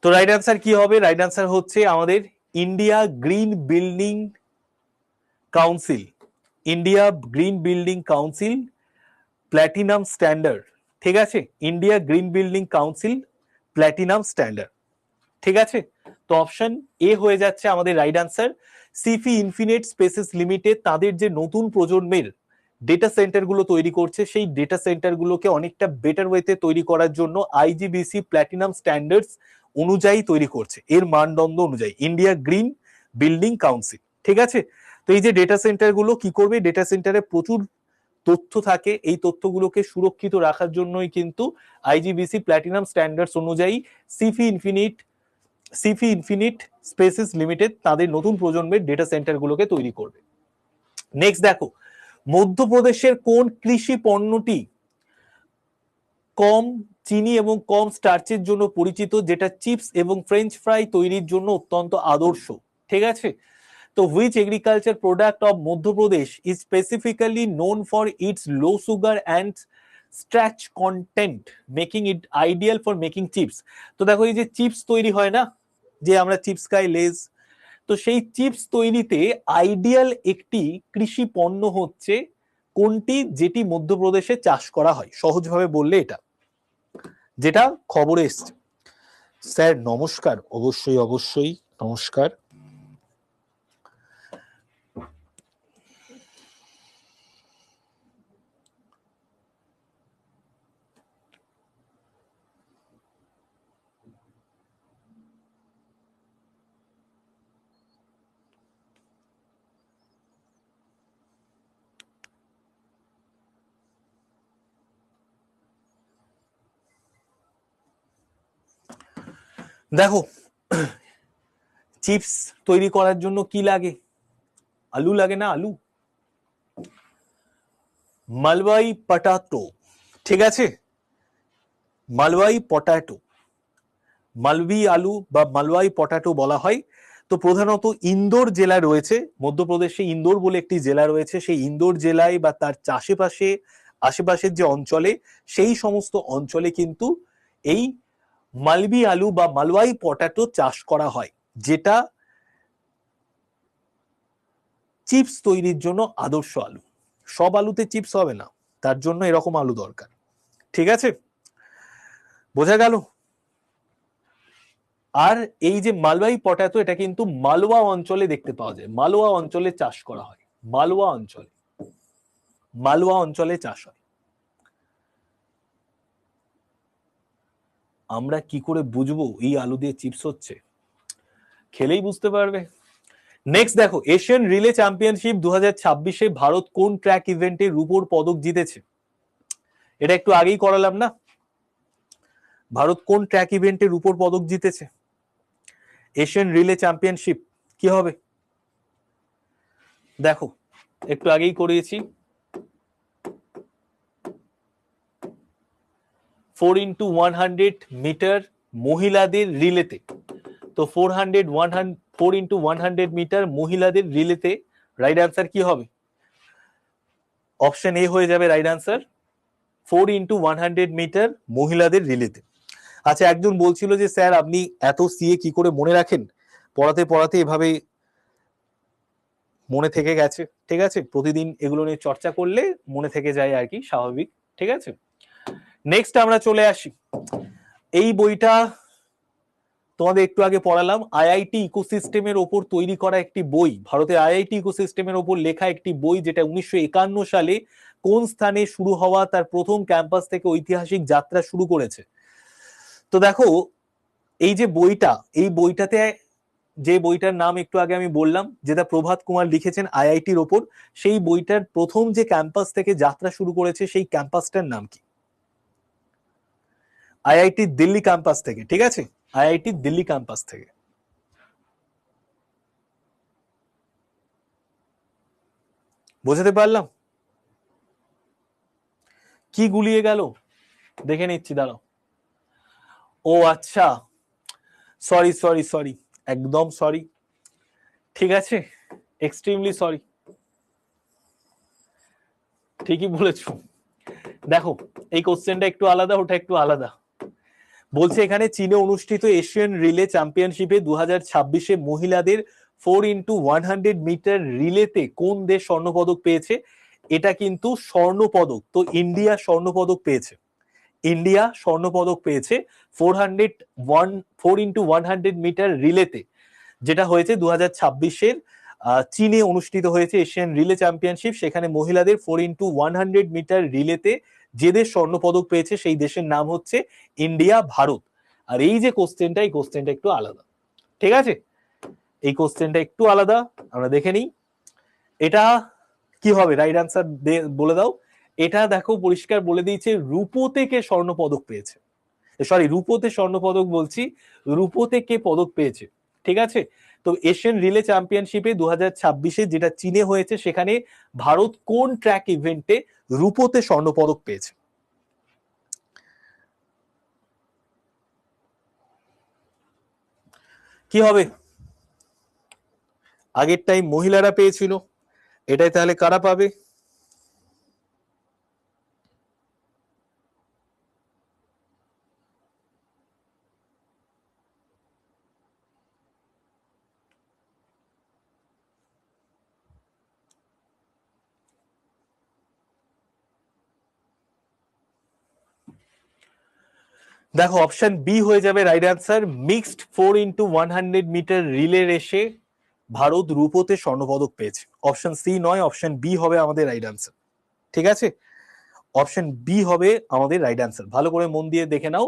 তো রাইট অ্যান্সার কি হবে? রাইট অ্যান্সার হচ্ছে আমাদের India green building council, India green building council platinum standard, ঠিক আছে? India green building council platinum standard, ঠিক আছে? তো অপশন এ হয়ে যাচ্ছে আমাদের right answer. Sify infinite spaces limited তাদের যে নতুন প্রজন্মের ডেটা সেন্টার গুলো তৈরি করছে, সেই ডেটা সেন্টার গুলোকে অনেকটা বেটার ওয়েতে তৈরি করার জন্য আইজিবিসি প্ল্যাটিনাম স্ট্যান্ডার্ডস অনুযায়ী তৈরি করছে, এর মানদণ্ড অনুযায়ী, ইন্ডিয়া গ্রিন বিল্ডিং কাউন্সিল, ঠিক আছে? তো এই যে ডেটা সেন্টার গুলো কি করবে? ডেটা সেন্টারে প্রচুর তথ্য থাকে, এই তথ্যগুলোকে সুরক্ষিত রাখার জন্যই কিন্তু আইজিবিসি প্ল্যাটিনাম স্ট্যান্ডার্ডস অনুযায়ী সিফি ইনফিনিট স্পেসেস লিমিটেড তাদের নতুন প্রজন্মের ডেটা সেন্টার গুলোকে তৈরি করবে। নেক্সট দেখো, মধ্যপ্রদেশের কোন কৃষি পণ্যটি কম চিনি এবং কম স্টার্চের জন্য পরিচিত, যেটা চিপস এবং ফ্রেঞ্চ ফ্রাই তৈরির জন্য অত্যন্ত আদর্শ? ঠিক আছে, তো which agriculture product of Madhya Pradesh is specifically known for its low sugar and stretch content making it ideal for making chips. তো দেখো এই যে চিপস তৈরি হয় না, যে আমরা চিপস খাই লেজ, তো সেই চিপস তৈরিতে আইডিয়াল একটি কৃষি পণ্য হচ্ছে কোনটি, যেটি মধ্যপ্রদেশে চাষ করা হয়? সহজভাবে বললে এটা, যেটা খবরে এসছে। স্যার নমস্কার, অবশ্যই অবশ্যই নমস্কার। দেখো চিপস তৈরি করার জন্য কি লাগে? আলু লাগে না? আলু, মালওয়াই পটাটো, ঠিক আছে, মালওয়াই পটাটো, মালভি আলু বা মালওয়াই পটাটো বলা হয়। তো প্রধানত ইন্দোর জেলা রয়েছে মধ্যপ্রদেশে, ইন্দোর বলে একটি জেলা রয়েছে, সেই ইন্দোর জেলায় বা তার আশেপাশে আশেপাশের যে অঞ্চলে, সেই সমস্ত অঞ্চলে কিন্তু এই মালভি আলু বা মালওয়াই পটাটো চাষ করা হয়, যেটা চিপস তৈরির জন্য আদর্শ আলু। সব আলুতে চিপস হবে না, তার জন্য এরকম আলু দরকার, ঠিক আছে, বোঝা গেল? আর এই যে মালওয়াই পটাটো, এটা কিন্তু মালওয়া অঞ্চলে দেখতে পাওয়া যায়, মালওয়া অঞ্চলে চাষ করা হয়, মালওয়া অঞ্চলে, মালওয়া অঞ্চলে চাষ হয়। আমরা কি করে বুঝবো এই আলু দিয়ে চিপস হচ্ছে? খেলেই বুঝতে পারবে। নেক্সট দেখো, এশিয়ান রিলে চ্যাম্পিয়নশিপ 2026-এ ভারত কোন ট্র্যাক ইভেন্টে রূপোর পদক জিতেছে? এটা একটু আগেই করালাম না, ভারত কোন ট্র্যাক ইভেন্টে রূপোর পদক জিতেছে? এশিয়ান রিলে চ্যাম্পিয়নশিপ কি হবে? দেখো একটু আগেই করিয়েছি, 4x100 মিটার মহিলাদের রিলেতে। তো 4x100 মিটার মহিলাদের রিলেতে রাইট আনসার কি হবে? অপশন এ হয়ে যাবে রাইট আনসার, 4x100 মিটার মহিলাদের রিলেতে। আচ্ছা, একজন বলছিল যে স্যার আপনি এত সিএ কি করে মনে রাখেন, পড়াতে পড়াতে এভাবে মনে থেকে গেছে, ঠিক আছে, প্রতিদিন এগুলো নিয়ে চর্চা করলে মনে থেকে যায় আর কি, স্বাভাবিক, ঠিক আছে। নেক্সট আমরা চলে আসি, এই বইটা তোমাদের একটু আগে পড়ালাম, আইআইটি ইকোসিস্টেমের ওপর তৈরি করা একটি বই, ভারতের আইআইটি ইকোসিস্টেমের ওপর লেখা একটি বই, যেটা 1951 সালে কোন স্থানে শুরু হওয়া তার প্রথম ক্যাম্পাস থেকে ঐতিহাসিক যাত্রা শুরু করেছে। তো দেখো এই যে বইটা, এই বইটাতে যে বইটার নাম একটু আগে আমি বললাম, যেটা প্রভাত কুমার লিখেছেন আইআইটির ওপর, সেই বইটার প্রথম যে ক্যাম্পাস থেকে যাত্রা শুরু করেছে সেই ক্যাম্পাসটার নাম কি? আইআইটি দিল্লি ক্যাম্পাস থেকে, ঠিক আছে, আইআইটি দিল্লি ক্যাম্পাস থেকে। বোঝাতে পারলাম? কি গুলিয়ে গেল দেখে নিচ্ছি, দাঁড়াও। ও আচ্ছা, সরি সরি সরি, একদম সরি, ঠিক আছে, এক্সট্রিমলি সরি, ঠিকই বলেছো। দেখো এই কোশ্চেনটা একটু আলাদা, ওটা একটু আলাদা। বলছে এখানে চীনে অনুষ্ঠিত এশিয়ান রিলে চ্যাম্পিয়নশিপে 2026-এ মহিলাদের 4x100 মিটার রিলেতে কোন দেশ স্বর্ণপদক পেয়েছে? এটা কিন্তু স্বর্ণপদক, তো ইন্ডিয়া স্বর্ণপদক পেয়েছে, ইন্ডিয়া স্বর্ণপদক পেয়েছে 4x100 মিটার রিলেতে, যেটা হয়েছে 2026-এর চীনে অনুষ্ঠিত হয়েছে এশিয়ান রিলে চ্যাম্পিয়নশিপ। সেখানে মহিলাদের 4x100 মিটার রিলেতে যে দেশ স্বর্ণপদক পেয়েছে সেই দেশের নাম হচ্ছে ইন্ডিয়া, ভারত। আর এই যে কোশ্চেনটা, এই কোশ্চেনটা একটু আলাদা, ঠিক আছে, এই কোশ্চেনটা একটু আলাদা, আমরা দেখে নিই এটা কি হবে। রাইট আনসার বলে দাও। এটা দেখো পরিষ্কার বলে দিয়েছে, রূপোতে কে স্বর্ণপদক পেয়েছে, সরি রূপোতে স্বর্ণপদক বলছি, রূপোতে কে পদক পেয়েছে, ঠিক আছে। তো এশিয়ান রিলে চ্যাম্পিয়নশিপে 2026-এ যেটা চীনে হয়েছে, সেখানে ভারত কোন ট্র্যাক ইভেন্টে রূপোতে স্বর্ণপদক পেয়েছে? কি হবে? আগের টাইম মহিলারা পেয়েছিল, এটাই তাহলে কারা পাবে? দেখো অপশন বি হয়ে যাবে right answer. Mixed 4x100 metre relay রেসে ভারত রূপোতে স্বর্ণপদক পেয়েছে। অপশন সি নয়, অপশন বি হবে আমাদের রাইট অ্যান্সার। ঠিক আছে, অপশন বি হবে আমাদের রাইট অ্যান্সার। ভালো করে মন দিয়ে দেখে নাও।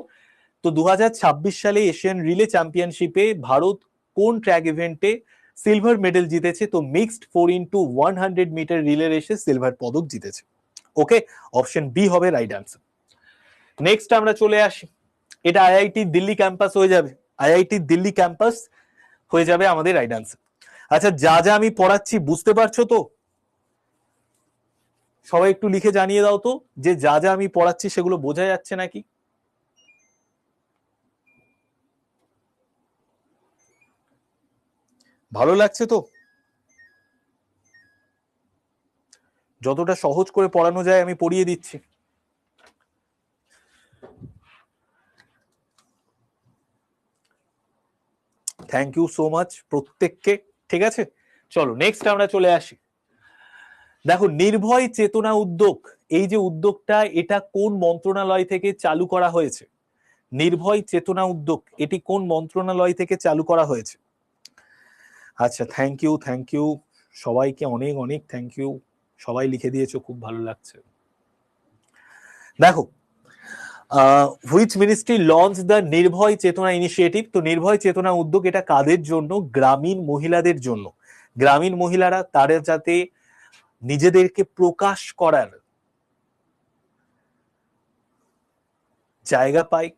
তো 2026 সালে এশিয়ান রিলে চ্যাম্পিয়নশিপে ভারত কোন ট্র্যাক ইভেন্টে সিলভার মেডেল জিতেছে? তো মিক্সড 4x100 মিটার রিলে রেসে সিলভার পদক জিতেছে। ওকে, অপশন বি হবে রাইট অ্যান্সার। নেক্সট আমরা চলে আসি, এটা আইআইটি দিল্লি ক্যাম্পাস হয়ে যাবে। আইআইটি দিল্লি ক্যাম্পাস হয়ে যাবে আমাদের রাইট অ্যান্সার। আচ্ছা, যা যা আমি পড়াচ্ছি বুঝতে পারছো তো? সবাই একটু লিখে জানিয়ে দাও তো যে যা যা আমি পড়াচ্ছি সেগুলো বোঝা যাচ্ছে নাকি। ভালো লাগছে তো? যতটা সহজ করে পড়ানো যায় আমি পড়িয়ে দিচ্ছি। থ্যাংক ইউ সো মাচ প্রত্যেককে। ঠিক আছে, চলো নেক্সট আমরা চলে আসি। দেখো, নির্ভয় চেতনা উদ্যোগ, এই যে উদ্যোগটা, এটা কোন মন্ত্রণালয় থেকে চালু করা হয়েছে? নির্ভয় চেতনা উদ্যোগ এটি কোন মন্ত্রণালয় থেকে চালু করা হয়েছে? আচ্ছা, থ্যাংক ইউ, থ্যাংক ইউ সবাইকে, অনেক অনেক থ্যাংক ইউ। সবাই লিখে দিয়েছো, খুব ভালো লাগছে। দেখো, হুইচ মিনিস্ট্রি লঞ্চ দ্য নির্ভয় চেতনা ইনিশিয়েটিভ? তো নির্ভয় চেতনা উদ্যোগ এটা কাদের জন্য? গ্রামীণ মহিলাদের জন্য। গ্রামীণ মহিলারা তারা যাতে নিজেদেরকে প্রকাশ করার জায়গা পায়,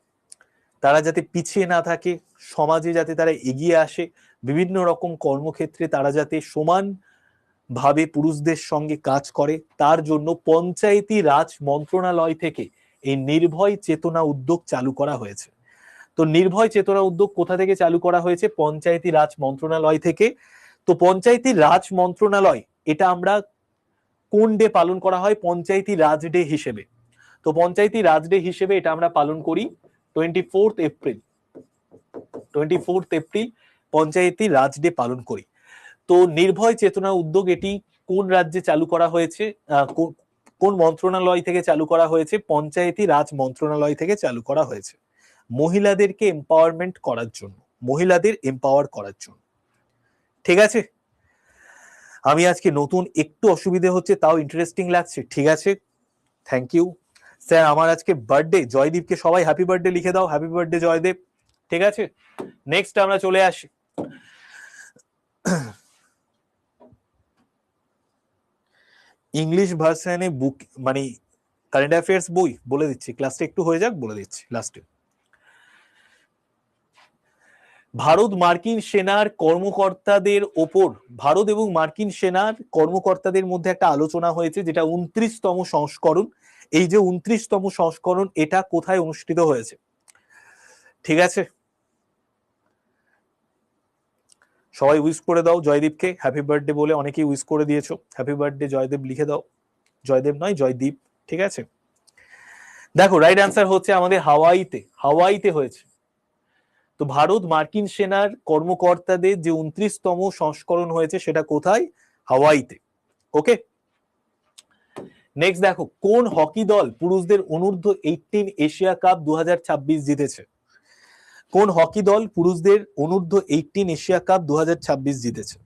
তারা যাতে পিছিয়ে না থাকে, সমাজে যাতে তারা এগিয়ে আসে, বিভিন্ন রকম কর্মক্ষেত্রে তারা যাতে সমান ভাবে পুরুষদের সঙ্গে কাজ করে, তার জন্য পঞ্চায়েতি রাজ মন্ত্রণালয় থেকে এই নির্ভয় চেতনা উদ্যোগ চালু করা হয়েছে। তো নির্ভয় চেতনা উদ্যোগ কোথা থেকে চালু করা হয়েছে? পঞ্চায়েতি রাজ মন্ত্রণালয় থেকে। তো পঞ্চায়েতি রাজ মন্ত্রণালয়, এটা আমরা কোন ডে পালন করা হয়? পঞ্চায়েতি রাজ ডে হিসেবে। তো পঞ্চায়েতি রাজ ডে হিসেবে এটা আমরা পালন করি 24 এপ্রিল। 24 এপ্রিল পঞ্চায়েতি রাজ ডে পালন করি। তো নির্ভয় চেতনা উদ্যোগ এটি কোন রাজ্যে চালু করা হয়েছে? কোন মন্ত্রণালয় থেকে চালু করা হয়েছে? পঞ্চায়েতি রাজ মন্ত্রণালয় থেকে চালু করা হয়েছে, মহিলাদেরকে এম্পাওয়ারমেন্ট করার জন্য, মহিলাদের এম্পাওয়ার করার জন্য। ঠিক আছে, আমি আজকে নতুন, একটু অসুবিধে হচ্ছে তাও ইন্টারেস্টিং লাগছে। ঠিক আছে, থ্যাংক ইউ স্যার। আমার আজকে বার্থডে, জয়দীপকে সবাই হ্যাপি বার্থডে লিখে দাও, হ্যাপি বার্থডে জয়দেব। ঠিক আছে, নেক্সট আমরা চলে আসি। ইংলিশ ভার্সনে বুক মানে কারেন্ট অ্যাফেয়ার্স বই বলে দিচ্ছি, ক্লাসটা একটু হয়ে যাক, বলে দিচ্ছি লাস্টে। ভারত মার্কিন সেনার কর্মকর্তাদের ওপর, ভারত এবং মার্কিন সেনার কর্মকর্তাদের মধ্যে একটা আলোচনা হয়েছে, যেটা 29তম সংস্করণ। এই যে 29তম সংস্করণ, এটা কোথায় অনুষ্ঠিত হয়েছে? ঠিক আছে, সবাই উইশ করে দাও জয়দীপকে হ্যাপি বার্থডে বলে, অনেকেই উইশ করে দিয়েছো। হ্যাপি বার্থডে জয়দেব লিখে দাও, জয়দেব নয় জয়দীপ। ঠিক আছে, দেখো রাইট অ্যান্সার হচ্ছে আমাদের হাওয়াইতে, হাওয়াইতে হয়েছে। তো ভারত মার্কিন সেনার কর্মকর্তাদের যে 29তম সংস্করণ হয়েছে সেটা কোথায়? হাওয়াইতে। ওকে, নেক্সট দেখো, কোন হকি দল পুরুষদের অনূর্ধ্ব 18 এশিয়া কাপ 2026 জিতেছে? কোন হকি দল পুরুষদের অনূর্ধ্ব 18 এশিয়া কাপ 2026 জিতেছে?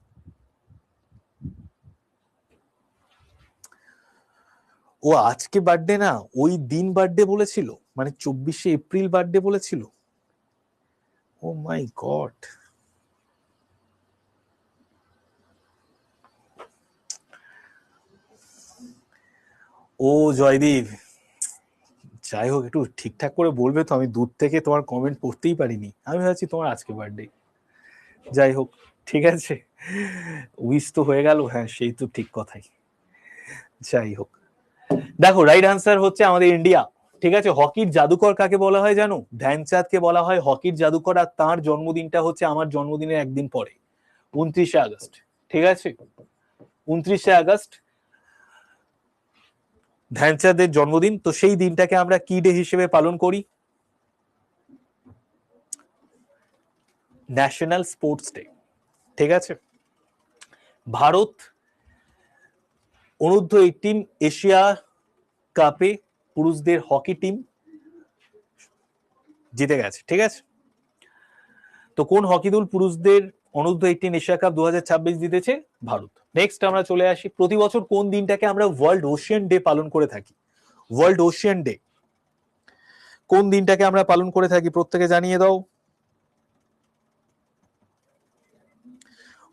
ও আজকে বার্থডে না, ওই দিন বার্থডে বলেছিল, মানে 24শে এপ্রিল বার্থডে বলেছিল। ও মাই গড, ও জয়দীপ, যাই হোক একটু ঠিকঠাক করে বলবে তো, আমি দূর থেকে তোমার কমেন্ট পড়তেই পারিনি, আমি ভাবছি তোমার আজকে বার্থডে। যাই হোক, ঠিক আছে, উইশ তো হয়ে গেল, হ্যাঁ সেই তো ঠিক কথাই। যাই হোক, দেখো রাইট আনসার হচ্ছে আমাদের ইন্ডিয়া। ঠিক আছে, হকির জাদুকর কাকে বলা হয় জানো? ধ্যানচাঁদকে বলা হয় হকির জাদুকর, আর তার জন্মদিনটা হচ্ছে আমার জন্মদিনের একদিন পরে, 29শে আগস্ট। ঠিক আছে, 29শে আগস্ট ধ্যানচাঁদের জন্মদিন। তো সেই দিনটাকে আমরা কি ডে হিসেবে পালন করি? National sports day. ঠিক আছে, ভারত অনূর্ধ্ব 18 এশিয়া কাপে পুরুষদের হকি টিম জিতে গেছে, ঠিক আছে। তো কোন হকি দল পুরুষদের অনূর্ধ্ব-18 এশিয়া কাপ 2026 জিতেছে? ভারত। নেক্সট আমরা চলে আসি, প্রতি বছর কোন দিনটাকে আমরা ওয়ার্ল্ড ওশিয়ান ডে পালন করে থাকি? ওয়ার্ল্ড ওশিয়ান ডে কোন দিনটাকে আমরা পালন করে থাকি প্রত্যেকে জানিয়ে দাও।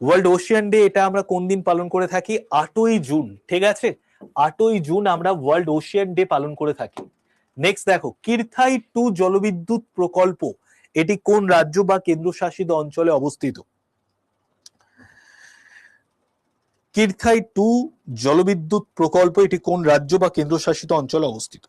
ওয়ার্ল্ড ওশিয়ান ডে এটা আমরা কোন দিন পালন করে থাকি? 8ই জুন, ঠিক আছে। 8ই জুন আমরা ওয়ার্ল্ড ওশিয়ান ডে পালন করে থাকি। নেক্সট দেখো, কিরথাই 2 জলবিদ্যুৎ প্রকল্প এটি কোন রাজ্য বা কেন্দ্রশাসিত অঞ্চলে অবস্থিত? কিরথাই 2 জলবিদ্যুৎ প্রকল্প এটি কোন রাজ্য বা কেন্দ্রশাসিত অঞ্চলে অবস্থিত?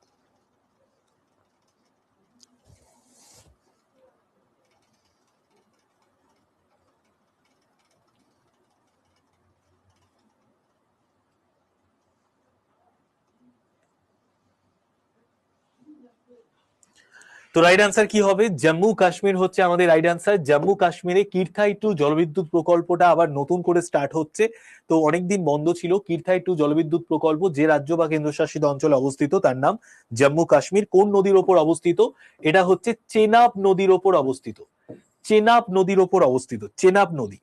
তো রাইট আনসার কি হবে? জম্মু কাশ্মীর হচ্ছে আমাদের রাইট আনসার। জম্মু কাশ্মীরে কিরথাই 2 জলবিদ্যুৎ প্রকল্পটা আবার নতুন করে স্টার্ট হচ্ছে। তো অনেকদিন বন্ধ ছিল। কিরথাই 2 জলবিদ্যুৎ প্রকল্প যে রাজ্য বা কেন্দ্রশাসিত অঞ্চলে অবস্থিত তার নাম জম্মু কাশ্মীর। কোন নদীর ওপর অবস্থিত? এটা হচ্ছে চেনাব নদীর ওপর অবস্থিত। চেনাব নদীর ওপর অবস্থিত, চেনাব নদী।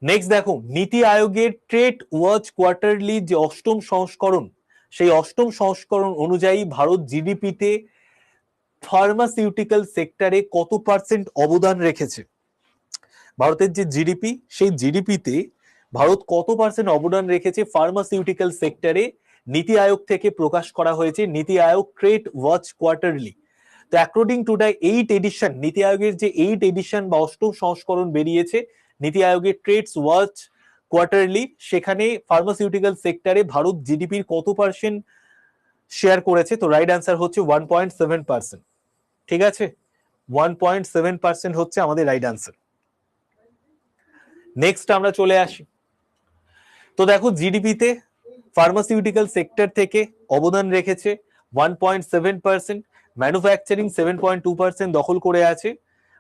নেক্সট দেখো, নীতি আয়োগের ট্রেড ওয়াচ কোয়ার্টারলি যে 8ম সংস্করণ, সেই 8ম সংস্করণ অনুযায়ী ভারত জিডিপিতে ফার্মাসিউটিক্যাল সেক্টরে কত পার্সেন্ট অবদান রেখেছে? ভারতের যে জিডিপি, সেই জিডিপিতে ভারত কত পার্সেন্ট অবদান রেখেছে ফার্মাসিউটিক্যাল সেক্টরে? নীতি আয়োগ থেকে প্রকাশ করা হয়েছে, নীতি আয়োগ ট্রেড ওয়াচ কোয়ার্টারলি। তো অ্যাকর্ডিং টু দ্য 8 এডিশন, নীতি আয়োগের যে 8 এডিশন বা 8ম সংস্করণ বেরিয়েছে নীতি আয়োগের ট্রেডস ওয়াচ কোয়ার্টারলি, সেখানে ফার্মাসিউটিক্যাল সেক্টরে ভারত জিডিপির কত পার্সেন্ট শেয়ার করেছে? তো রাইট আনসার হচ্ছে 1.7%, ঠিক আছে। 1.7% হচ্ছে আমাদের রাইট আনসার। নেক্সট আমরা চলে আসি, তো দেখো জিডিপিতে ফার্মাসিউটিক্যাল সেক্টর থেকে অবদান রেখেছে 1.7%, ম্যানুফ্যাকচারিং 7.2% দখল করে আছে।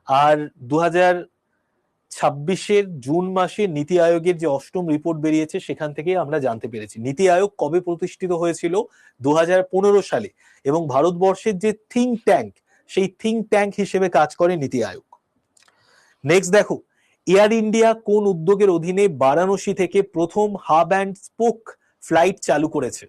আর 2026 জুন মাসে নীতি আয়োগের যে 8ম রিপোর্ট বেরিয়েছে সেখান থেকে আমরা জানতে পেরেছি নীতি আয়োগ কবে প্রতিষ্ঠিত হয়েছিল? 2015 সালে, এবং ভারতবর্ষের যে থিঙ্ক ট্যাঙ্ক, সেই থিঙ্ক ট্যাঙ্ক হিসেবে কাজ করে নীতি আয়োগ। নেক্সট দেখো, এয়ার ইন্ডিয়া কোন উদ্যোগের অধীনে বারাণসী থেকে প্রথম হাব অ্যান্ড স্পোক ফ্লাইট চালু করেছে?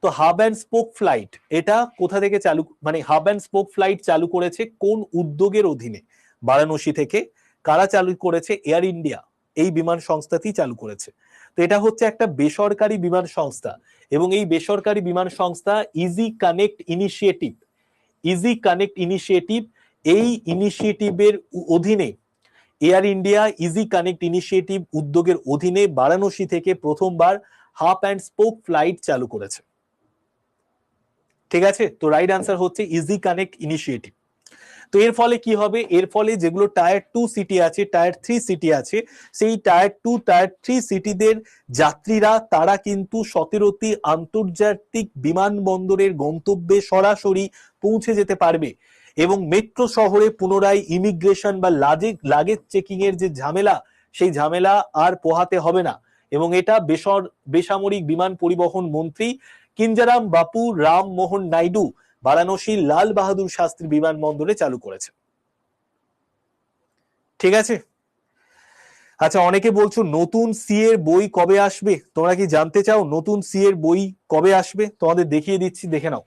তো হাব অ্যান্ড স্পোক ফ্লাইট এটা কোথা থেকে চালু, মানে হাব অ্যান্ড স্পোক ফ্লাইট চালু করেছে কোন উদ্যোগের অধীনে? বারাণসী থেকে। কারা চালু করেছে? এয়ার ইন্ডিয়া, এই বিমান সংস্থাটি চালু করেছে। তো এটা হচ্ছে একটা বেসরকারি বিমান সংস্থা, এবং এই বেসরকারি বিমান সংস্থা easy connect initiative, easy connect initiative, এই ইনিশিয়েটিভের অধীনে air India easy connect initiative উদ্যোগের অধীনে বারাণসী থেকে প্রথমবার হাব অ্যান্ড স্পোক ফ্লাইট চালু করেছে, ঠিক আছে। তো রাইট আনসার হচ্ছে ইজি কানেক্ট ইনিশিয়েটিভ। তো এর ফলে কি হবে? এর ফলে যেগুলো টায়ার 2 সিটি আছে, টায়ার 3 সিটি আছে, সেই টায়ার 2 টায়ার 3 সিটিদের যাত্রীরা তারা কিন্তু 17টি আন্তর্জাতিক বিমানবন্দরের গন্তব্যে সরাসরি পৌঁছে যেতে পারবে, এবং মেট্রো শহরে পুনরায় ইমিগ্রেশন বা লাগেজ চেকিং এর যে ঝামেলা, সেই ঝামেলা আর পোহাতে হবে না। এবং এটা বেসামরিক বিমান পরিবহন মন্ত্রী কিঞ্জারাম বাপু রাম মোহন নাইডু বারাণসীর লাল বাহাদুর শাস্ত্রী বিমানবন্দরে চালু করেছে, ঠিক আছে। আচ্ছা, অনেকে বলছো নতুন সি এর বই কবে আসবে? তোমরা কি জানতে চাও নতুন সি এর বই কবে আসবে? তোমাদের দেখিয়ে দিচ্ছি, দেখে নাও।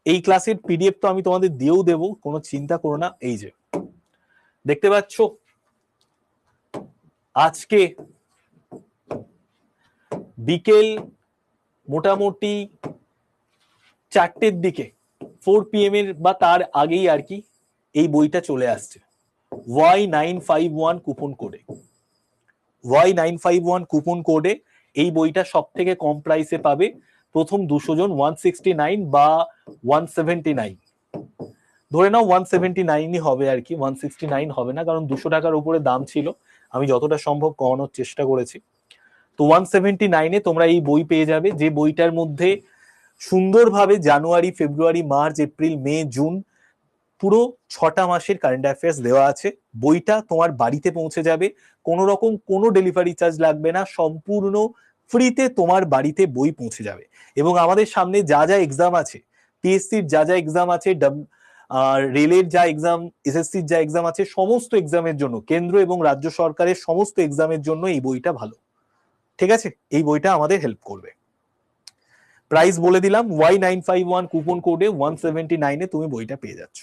এই ক্লাসের পিডিএফ তো আমি তোমাদের দিয়েও দেবো, কোনো চিন্তা করো না। এই যে দেখতে পাচ্ছ, আজকে বিকেল মোটামুটি 4টের দিকে, 4 PM এর বা তার আগেই আর কি, এই বইটা চলে আসছে Y951 কুপন কোডে। Y951 কুপন কোডে এই বইটা সব থেকে কম প্রাইসে পাবে। প্রথম 200 জন 169 বা 179, ধরে নাও 179ই হবে আর কি, 169 হবে না, কারণ 200 টাকার উপরে দাম ছিল, আমি যতটা সম্ভব কমানোর চেষ্টা করেছি। তো 179-এ তোমরা এই বই পেয়ে যাবে, যে বইটার মধ্যে সুন্দরভাবে জানুয়ারি, ফেব্রুয়ারি, মার্চ, এপ্রিল, মে, জুন পুরো 6টা মাসের কারেন্ট অ্যাফেয়ার্স দেওয়া আছে। বইটা তোমার বাড়িতে পৌঁছে যাবে, কোনো রকম কোনো ডেলিভারি চার্জ লাগবে না, সম্পূর্ণ ফ্রিতে তোমার বাড়িতে বই পৌঁছে যাবে। এবং আমাদের সামনে যা যা এক্সাম আছে পিএসসির যা যা এক্সাম আছে, রেলের যা এক্সাম, এসএসসির যা এক্সাম আছে, সমস্ত এক্সামের জন্য, কেন্দ্র এবং রাজ্য সরকারের সমস্ত এক্সামের জন্য এই বইটা ভালো। ঠিক আছে, এই বইটা আমাদের হেল্প করবে। প্রাইস বলে দিলাম, Y951 কুপন কোডে 179 তুমি বইটা পেয়ে যাচ্ছ।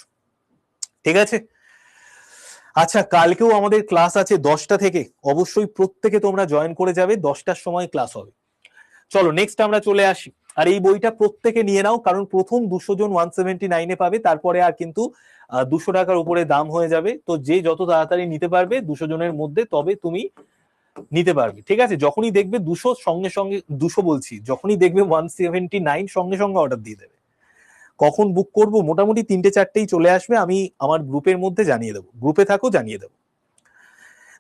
ঠিক আছে, আচ্ছা কালকেও আমাদের ক্লাস আছে 10টা থেকে, অবশ্যই প্রত্যেকে তোমরা জয়েন করে যাবে, 10টার সময় ক্লাস হবে। চলো নেক্সট আমরা চলে আসি। আর এই বইটা প্রত্যেকে নিয়ে নাও, কারণ প্রথম 200 জন 179 পাবে, তারপরে আর কিন্তু 200 টাকার উপরে দাম হয়ে যাবে। তো যে যত তাড়াতাড়ি নিতে পারবে 200 জনের মধ্যে, তবে তুমি নিতে পারবে। ঠিক আছে, যখনই দেখবে 200 সঙ্গে সঙ্গে, 200 বলছি, যখনই দেখবে 179 সঙ্গে সঙ্গে অর্ডার দিয়ে দেবে। কখন বুক করব, মোটামুটি 3টে 4টেই চলে আসবে, আমি আমার গ্রুপের মধ্যে জানিয়ে দেবো, গ্রুপে থাকো জানিয়ে দেবো।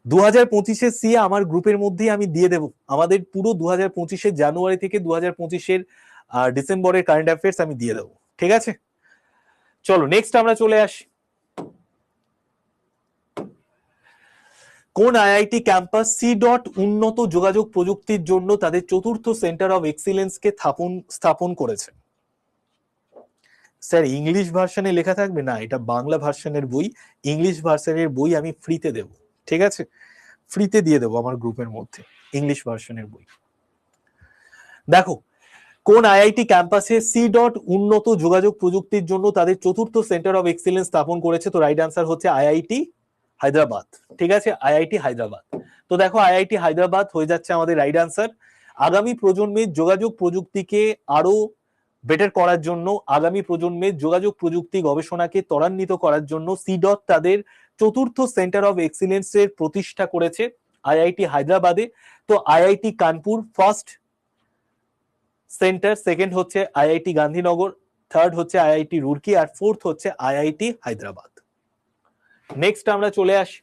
2025-এর সিএ আমার গ্রুপের মধ্যেই আমি দিয়ে দেবো। আমাদের পুরো 2025-এর জানুয়ারি থেকে 2025-এর ডিসেম্বরের কারেন্ট অ্যাফেয়ার্স আমি দিয়ে দেবো। ঠিক আছে, চলো নেক্সট আমরা চলে আসি। কোন আইআইটি ক্যাম্পাস উন্নত যোগাযোগ প্রযুক্তির জন্য তাদের 4র্থ সেন্টার অফ এক্সিলেন্সকে স্থাপন করেছে? স্যার ইংলিশ ভার্সনে লেখা থাকবে না, এটা বাংলা ভার্সনের বই। ইংলিশ ভার্সনের বই আমি ফ্রিতে দেব। ঠিক আছে, ফ্রিতে দিয়ে দেবো আমার গ্রুপের মধ্যে ইংলিশ ভার্সনের বই। দেখো, কোন আইআইটি ক্যাম্পাসে উন্নত যোগাযোগ প্রযুক্তির জন্য তাদের 4র্থ সেন্টার অফ এক্সিলেন্স স্থাপন করেছে? তো রাইট আনসার হচ্ছে আইআইটি হায়দ্রাবাদ। ঠিক আছে, আইআইটি হায়দ্রাবাদ। তো দেখো আইআইটি হায়দ্রাবাদ হয়ে যাচ্ছে আমাদের রাইট আনসার। আগামী প্রজন্মের যোগাযোগ প্রযুক্তিকে আরো বেটার করার জন্য, আগামী প্রজন্মের যোগাযোগ প্রযুক্তি গবেষণাকে ত্বরান্বিত করার জন্য তাদের 4র্থ সেন্টার অফ এক্সিলেন্স এর প্রতিষ্ঠা করেছে আইআইটি হায়দ্রাবাদে। তো IIT Kanpur first centre, second হচ্ছে আইআইটি গান্ধীনগর, থার্ড হচ্ছে আইআইটি রুরকি, আর ফোর্থ হচ্ছে আইআইটি হায়দ্রাবাদ। নেক্সট আমরা চলে আসি।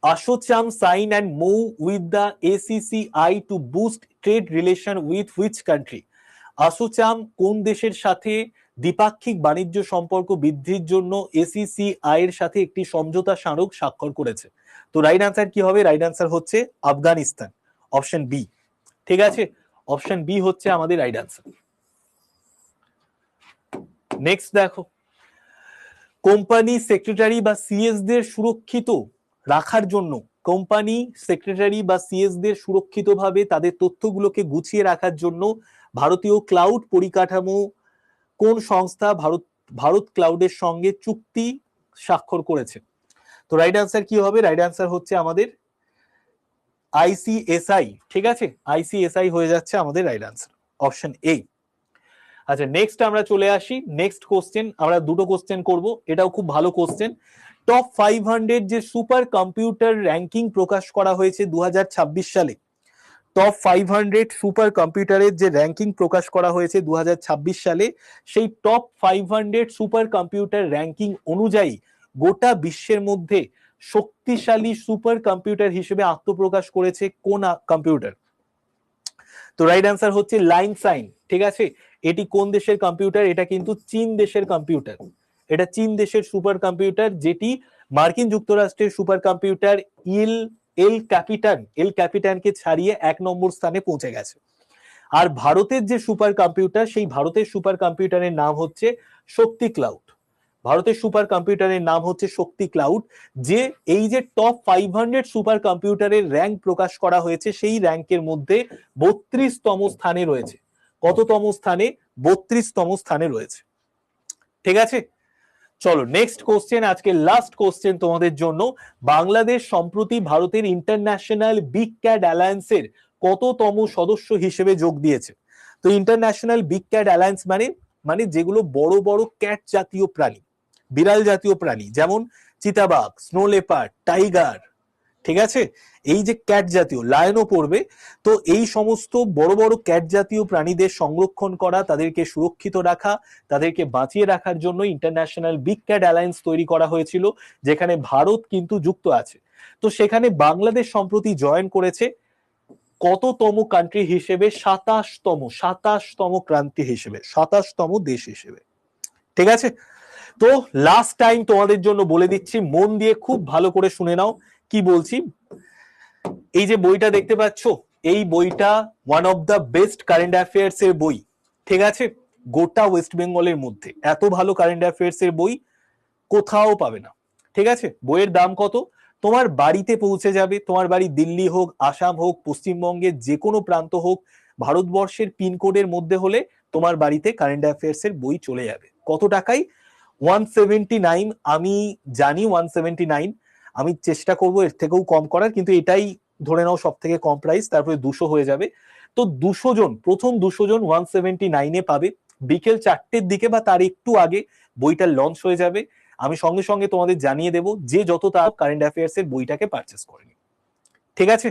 ASSOCHAM sign and move with the ACCI to boost trade relation with which country? ASSOCHAM কোন দেশের সাথে দ্বিপাক্ষিক বাণিজ্য সম্পর্ক বৃদ্ধির জন্য ACCI এর সাথে একটি সমঝোতা স্মারক স্বাক্ষর করেছে? তো রাইট আনসার কি হবে? রাইট আনসার হচ্ছে আফগানিস্তান, অপশন বি। ঠিক আছে, অপশন বি হচ্ছে আমাদের রাইট আনসার। নেক্সট দেখো, কোম্পানি সেক্রেটারি বা সিএস দের সুরক্ষিত রাখার জন্য, কোম্পানি সেক্রেটারি বা সিএস দের সুরক্ষিতভাবে তাদের তথ্যগুলোকে গুছিয়ে রাখার জন্য ভারতীয় ক্লাউড পরিকাঠামো কোন সংস্থা ভারত ক্লাউডের সঙ্গে চুক্তি স্বাক্ষর করেছে? তো রাইট আনসার কি হবে? রাইট আনসার হচ্ছে আমাদের আইসিএসআই। ঠিক আছে, আইসিএসআই হয়ে যাচ্ছে আমাদের রাইট আনসার, অপশন এ। আচ্ছা নেক্সট আমরা চলে আসি। নেক্সট কোশ্চেন, আমরা দুটো কোশ্চেন করব, এটাও খুব ভালো কোশ্চেন। টপ 500 যে সুপার কম্পিউটার র্যাঙ্কিং প্রকাশ করা হয়েছে 2026 সালে, টপ 500 সুপার কম্পিউটারের যে র্যাঙ্কিং প্রকাশ করা হয়েছে 2026 সালে, সেই টপ 500 সুপার কম্পিউটার র্যাঙ্কিং অনুযায়ী গোটা বিশ্বের মধ্যে শক্তিশালী সুপার কম্পিউটার হিসেবে আত্মপ্রকাশ করেছে কোন কম্পিউটার? তো রাইট আনসার হচ্ছে লাইন সাইন। ঠিক আছে, এটি কোন দেশের কম্পিউটার? এটা কিন্তু চীন দেশের কম্পিউটার। এটা চীন দেশের সুপার কম্পিউটার, যেটি মার্কিন যুক্তরাষ্ট্রের সুপার কম্পিউটার এল ক্যাপিটানকে ছাড়িয়ে 1 নম্বর স্থানে পৌঁছে গেছে। আর ভারতের যে সুপার কম্পিউটার, সেই ভারতের সুপার কম্পিউটারের নাম হচ্ছে শক্তি ক্লাউড। ভারতের সুপার কম্পিউটারের নাম হচ্ছে শক্তি ক্লাউড। যে এই যে টপ 500 সুপার কম্পিউটারের র্যাঙ্ক প্রকাশ করা হয়েছে, সেই র্যাঙ্কের মধ্যে 32তম স্থানে রয়েছে। কততম স্থানে? 32তম স্থানে রয়েছে। ঠিক আছে, চলো নেক্সট কোশ্চেন, আজকে লাস্ট কোশ্চেন তোমাদের জন্য। বাংলাদেশ সম্প্রতি ভারতের ইন্টারন্যাশনাল বিগ ক্যাট অ্যালায়েন্সের কততম সদস্য হিসেবে যোগ দিয়েছে? তো ইন্টারন্যাশনাল বিগ ক্যাট অ্যালায়েন্স মানে যেগুলো বড় বড় ক্যাট জাতীয় প্রাণী, বিড়াল জাতীয় প্রাণী, যেমন চিতাবাঘ, স্নো লেপার্ড, টাইগার। ঠিক আছে, এই যে ক্যাট জাতীয়, লায়নও পড়বে। তো এই সমস্ত বড় বড় ক্যাট জাতীয় প্রাণীদের সংরক্ষণ করা, তাদেরকে সুরক্ষিত রাখা, তাদেরকে বাঁচিয়ে রাখার জন্য ইন্টারন্যাশনাল বিগ ক্যাট অ্যালায়েন্স তৈরি করা হয়েছিল, যেখানে ভারত কিন্তু যুক্ত আছে। তো সেখানে বাংলাদেশ সম্প্রতি জয়েন করেছে কততম কান্ট্রি হিসেবে? 27তম ক্রান্তি হিসেবে, 27তম দেশ হিসেবে। ঠিক আছে, তো লাস্ট টাইম তোমাদের জন্য বলে দিচ্ছি, মন দিয়ে খুব ভালো করে শুনে নাও কি বলছি। এই যে বইটা দেখতে পাচ্ছ, এই বইটা one of the best current affairs এর বই, ঠিক আছে? গোটা ওয়েস্ট বেঙ্গলের মধ্যে এত ভালো কারেন্ট অ্যাফেয়ার্স এর বই কোথাও পাবে না, ঠিক আছে? বইয়ের দাম কত? তোমার বাড়িতে পৌঁছে যাবে, তোমার বাড়ি দিল্লি হোক, আসাম হোক, পশ্চিমবঙ্গের যে কোনো প্রান্ত হোক, ভারতবর্ষের পিনকোডের মধ্যে হলে তোমার বাড়িতে কারেন্ট অ্যাফেয়ার্স এর বই চলে যাবে। কত টাকায়? 179। আমি জানি 179, আমি চেষ্টা করব এর থেকেও কম করার, কিন্তু এটাই ধরে নাও সব থেকে কম প্রাইস, তারপরে 200 হয়ে যাবে। তো 200 জন, প্রথম 200 জন 179 পাবে। বিকেল 4টের দিকে বা তার একটু আগে বইটা লঞ্চ হয়ে যাবে। আমি সঙ্গে সঙ্গে তোমাদের জানিয়ে দেব, যে যত তার কারেন্ট অ্যাফেয়ার্স এর বইটাকে পারচেস করে নি, ঠিক আছে?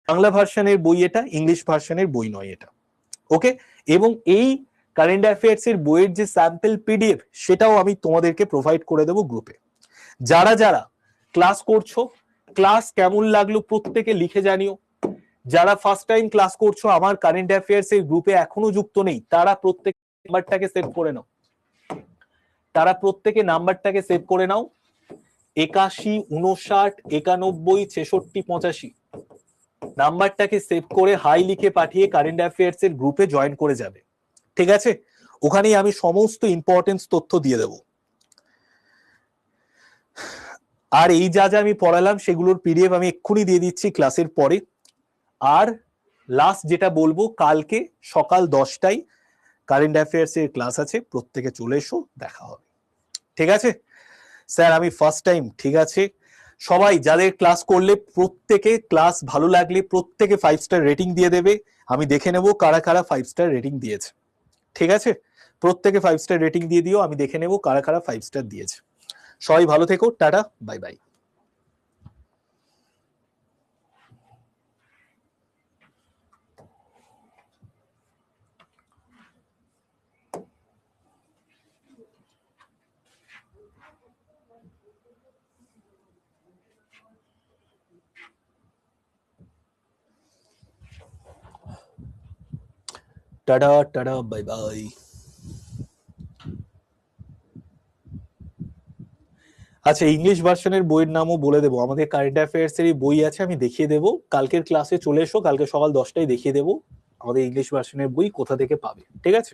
বাংলা ভার্সনের বই এটা, ইংলিশ ভার্সনের বই নয় এটা, ওকে? এবং এই কারেন্ট অ্যাফেয়ার্স এর বইয়ের যে স্যাম্পল পিডিএফ, সেটাও আমি তোমাদেরকে প্রোভাইড করে দেবো গ্রুপে। যারা যারা ক্লাস করছো, ক্লাস কেমন লাগলো প্রত্যেকে লিখে জানিও। যারা ফার্স্ট টাইম ক্লাস করছো, আমার কারেন্ট অ্যাফেয়ার্স এর গ্রুপে এখনো যুক্ত নেই, তারা প্রত্যেক নাম্বারটাকে সেভ করে নাও, তারা প্রত্যেকে নাম্বারটাকে সেভ করে নাও। 81 59 91 66 85 নাম্বারটাকে সেভ করে হাই লিখে পাঠিয়ে কারেন্ট অ্যাফেয়ার্স এর গ্রুপে জয়েন করে যাবে, ঠিক আছে? ওখানেই আমি সমস্ত ইম্পর্টেন্স তথ্য দিয়ে দেব। আর এই যা যা আমি পড়ালাম সেগুলোর পিডিএফ আমি এক্ষুনি দিয়ে দিচ্ছি ক্লাসের পরে। আর লাস্ট যেটা বলবো, কালকে সকাল 10টায় কারেন্ট অ্যাফেয়ার্স এর ক্লাস আছে, প্রত্যেকে চলে এসো, দেখা হবে, ঠিক আছে? স্যার আমি ফার্স্ট টাইম, ঠিক আছে? সবাই যাদের ক্লাস করলে প্রত্যেকে, ক্লাস ভালো লাগলে প্রত্যেকে 5 স্টার রেটিং দিয়ে দেবে। আমি দেখে নেব কারা কারা 5 স্টার রেটিং দিয়েছে, ঠিক আছে? প্রত্যেকে 5 স্টার রেটিং দিয়ে দিও, আমি দেখে নেব কারা কারা 5 স্টার দিয়েছে। সবাই ভালো থেকো, tata, bye bye. Tata tata, bye bye. আচ্ছা, ইংলিশ ভার্সনের বইয়ের নামও বলে দেবো, আমাদের কারেন্ট অ্যাফেয়ার্স এর বই আছে, আমি দেখিয়ে দেবো। কালকের ক্লাসে চলে এসো, কালকে সকাল 10টায় দেখিয়ে দেবো আমাদের ইংলিশ ভার্সনের বই কোথা থেকে পাবে, ঠিক আছে?